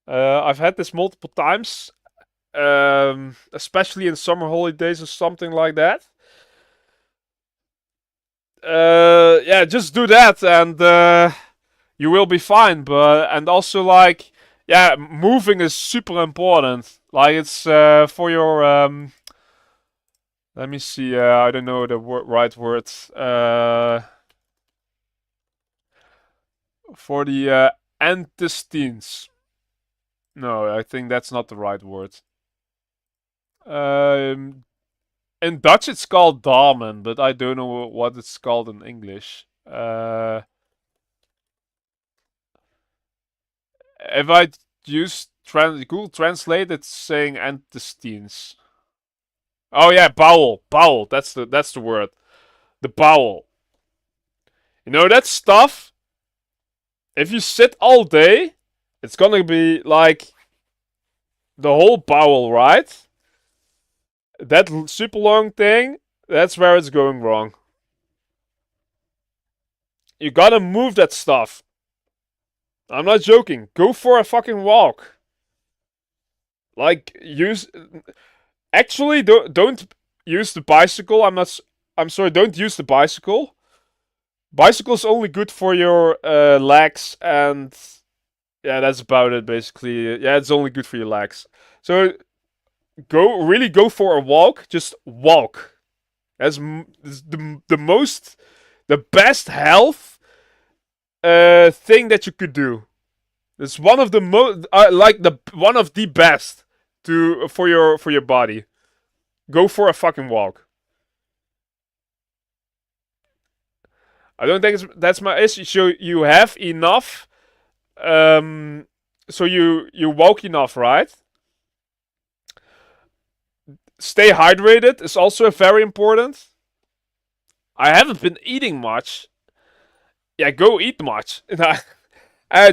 I've had this multiple times, especially in summer holidays or something like that. Yeah, just do that, and you will be fine. But and also like, yeah, moving is super important. Like it's for your let me see. I don't know the right word. For the intestines. No, I think that's not the right word. In Dutch it's called darmen, but I don't know what it's called in English. If I use Google Translate, it's saying intestines. Oh yeah, bowel, bowel. That's the word. The bowel. You know that stuff. If you sit all day, it's gonna be like the whole bowel, right? That super long thing, that's where it's going wrong. You gotta move that stuff. I'm not joking. Go for a fucking walk. Like, actually, don't use the bicycle. I'm sorry, don't use the bicycle. Bicycle's only good for your legs, and yeah, that's about it, basically. Yeah, it's only good for your legs. So, really go for a walk. Just walk. That's the best health thing that you could do. It's one of the most, one of the best for your body. Go for a fucking walk. I don't think that's my issue. So you have enough. So you walk enough, right? Stay hydrated is also very important. I haven't been eating much. Yeah, go eat much.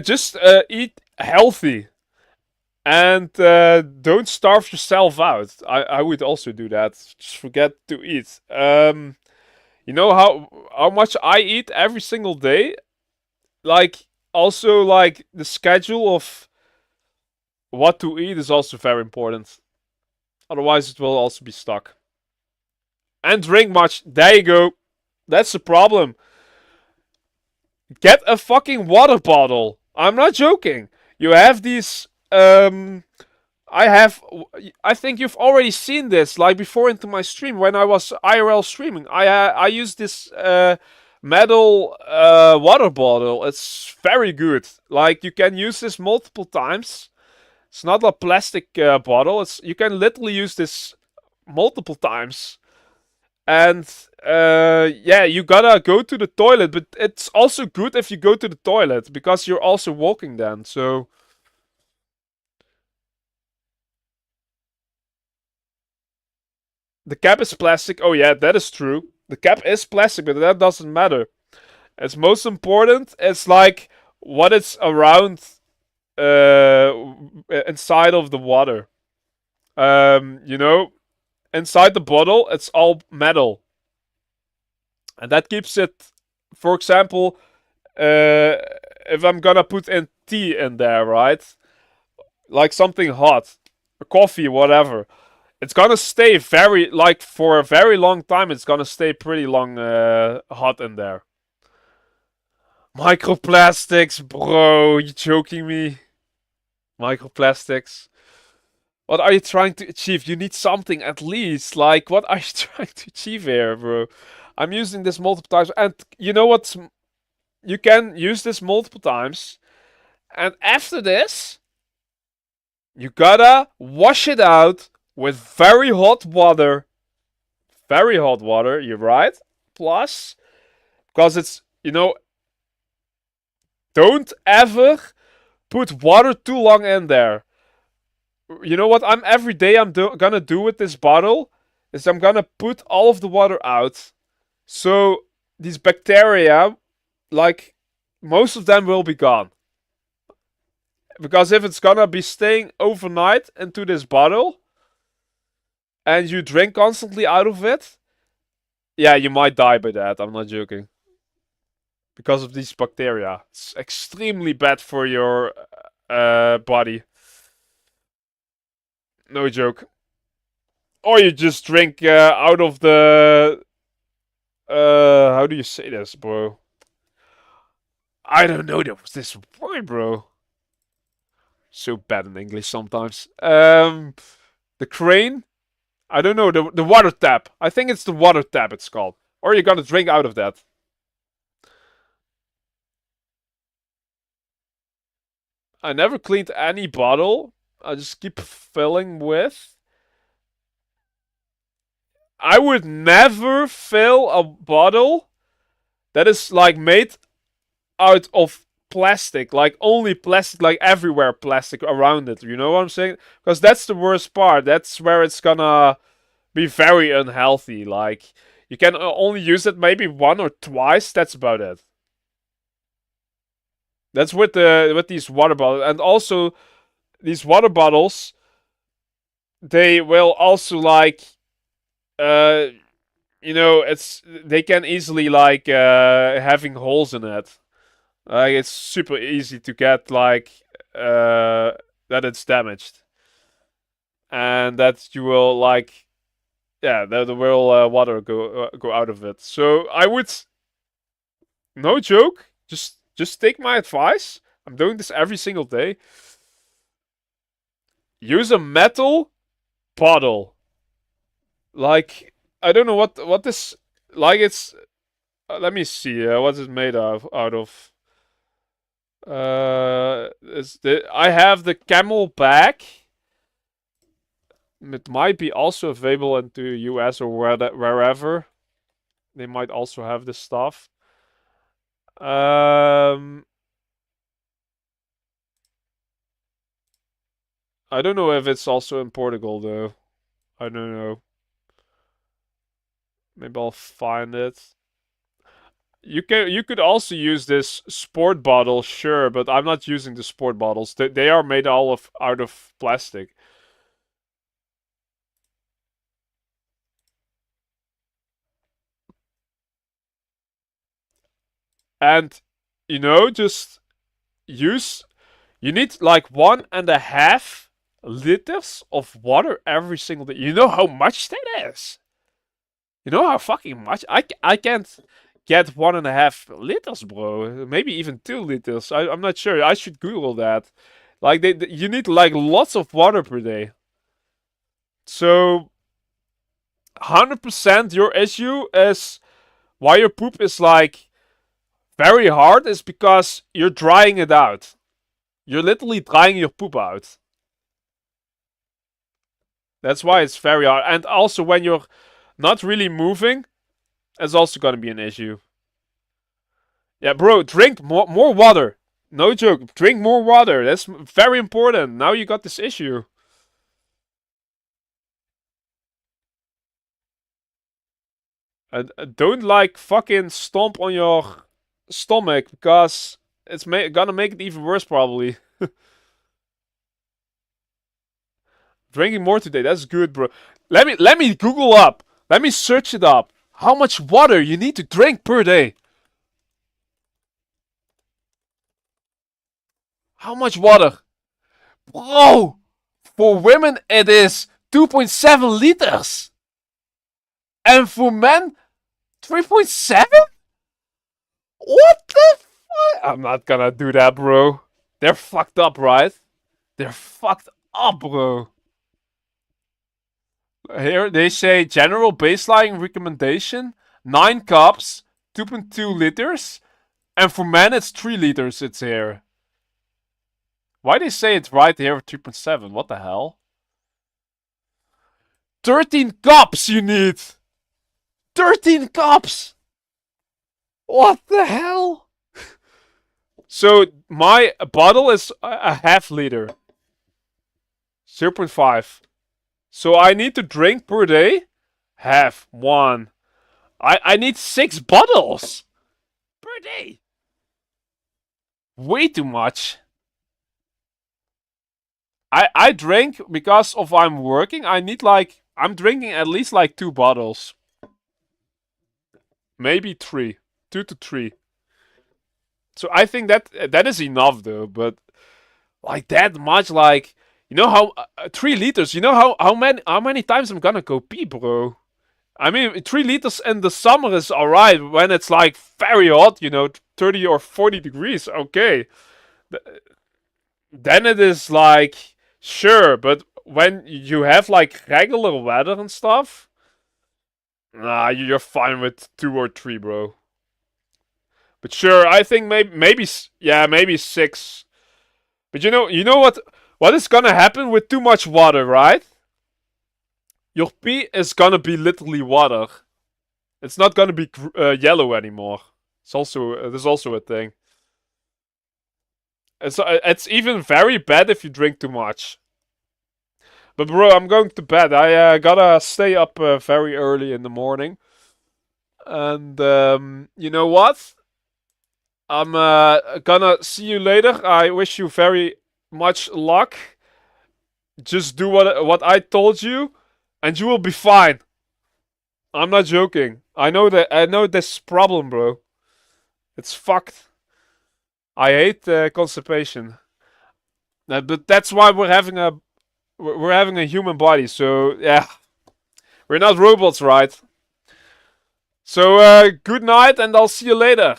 Just eat healthy. And don't starve yourself out. I would also do that. Just forget to eat. You know how much I eat every single day? Like, also, like, the schedule of what to eat is also very important. Otherwise, it will also be stuck. And drink much. There you go. That's the problem. Get a fucking water bottle. I'm not joking. You have these I think you've already seen this, like before into my stream when I was IRL streaming. I used this metal water bottle. It's very good. Like, you can use this multiple times. It's not a plastic bottle. You can literally use this multiple times. And yeah, you gotta go to the toilet, but it's also good if you go to the toilet because you're also walking then. So the cap is plastic. Oh yeah, that is true. The cap is plastic, but that doesn't matter. It's most important. It's like what is around inside of the water. You know, inside the bottle, it's all metal, and that keeps it. For example, if I'm gonna put in tea in there, right? Like something hot, a coffee, whatever. It's gonna stay for a very long time. It's gonna stay pretty long hot in there. Microplastics, bro. You joking me? Microplastics. What are you trying to achieve? You need something at least. Like, what are you trying to achieve here, bro? I'm using this multiple times. And you know what? You can use this multiple times. And after this, you gotta wash it out with very hot water. Very hot water, you're right. plus. Because it's, you know, don't ever put water too long in there. You know what every day I'm gonna do with this bottle is I'm gonna put all of the water out. So these bacteria, like, most of them will be gone. Because if it's gonna be staying overnight into this bottle, and you drink constantly out of it, yeah, you might die by that. I'm not joking. Because of these bacteria. It's extremely bad for your body. No joke. Or you just drink out of the... how do you say this, bro? I don't know this word, bro. So bad in English sometimes. The crane? I don't know, the water tap. I think it's the water tap it's called. Or you're gonna drink out of that. I never cleaned any bottle. I just keep filling with. I would never fill a bottle that is like made out of plastic, like only plastic, like everywhere plastic around it. You know what I'm saying? Because that's the worst part. That's where it's gonna be very unhealthy. Like, you can only use it maybe 1 or twice. That's about it. That's with these water bottles, and also these water bottles. They will also like, you know, they can easily like having holes in it. Like, it's super easy to get like that it's damaged, and that you will like, yeah, the will water go out of it. So I would, no joke, just take my advice. I'm doing this every single day. Use a metal bottle. Like, I don't know what this, like, it's, let me see, what is it made out of? I have the Camelback. It might be also available into US or wherever. They might also have this stuff. I don't know if it's also in Portugal though. I don't know. Maybe I'll find it. You could also use this sport bottle, sure, but I'm not using the sport bottles. They are made out of plastic. And, you know, just use... You need like 1.5 liters of water every single day. You know how much that is? You know how fucking much? I can't get 1.5 liters, bro. Maybe even 2 liters. I'm not sure. I should Google that. Like, you need like lots of water per day. So 100% your issue is why your poop is like very hard is because you're drying it out. You're literally drying your poop out. That's why it's very hard. And also when you're not really moving, it's also gonna be an issue. Yeah, bro, drink more water. No joke, drink more water. That's very important. Now you got this issue. Don't like fucking stomp on your stomach because it's gonna make it even worse probably. Drinking more today, that's good, bro. Let me Google up. Let me search it up. How much water you need to drink per day? How much water? Bro! For women it is 2.7 liters. And for men, 3.7? What the fuck? I'm not gonna do that, bro. They're fucked up, right? They're fucked up, bro. Here they say general baseline recommendation 9 cups, 2.2 liters, and for men it's 3 liters. It's here. Why they say it's right here 3.7? What the hell? 13 cups you need. 13 cups. What the hell? So my bottle is a half liter. 0.5. So I need to drink per day? Half. 1. I need 6 bottles per day. Way too much. I drink because of I'm working. I need like I'm drinking at least like 2 bottles. Maybe 3. 2 to 3. So I think that is enough though, but like that much, like you know how 3 liters. You know how many times I'm gonna go pee, bro. I mean, 3 liters in the summer is alright when it's like very hot, 30 or 40 degrees. Okay, then it is like sure, but when you have like regular weather and stuff, nah, you're fine with 2 or 3, bro. But sure, I think maybe 6. But you know what is gonna happen with too much water, right? Your pee is gonna be literally water. It's not gonna be yellow anymore. There's also a thing. It's even very bad if you drink too much. But bro, I'm going to bed. I gotta stay up very early in the morning. And you know what? I'm gonna see you later. I wish you very much luck. Just do what I told you, and you will be fine. I'm not joking. I know this problem, bro. It's fucked. I hate constipation. But that's why we're having a human body. So yeah, we're not robots, right? So good night, and I'll see you later.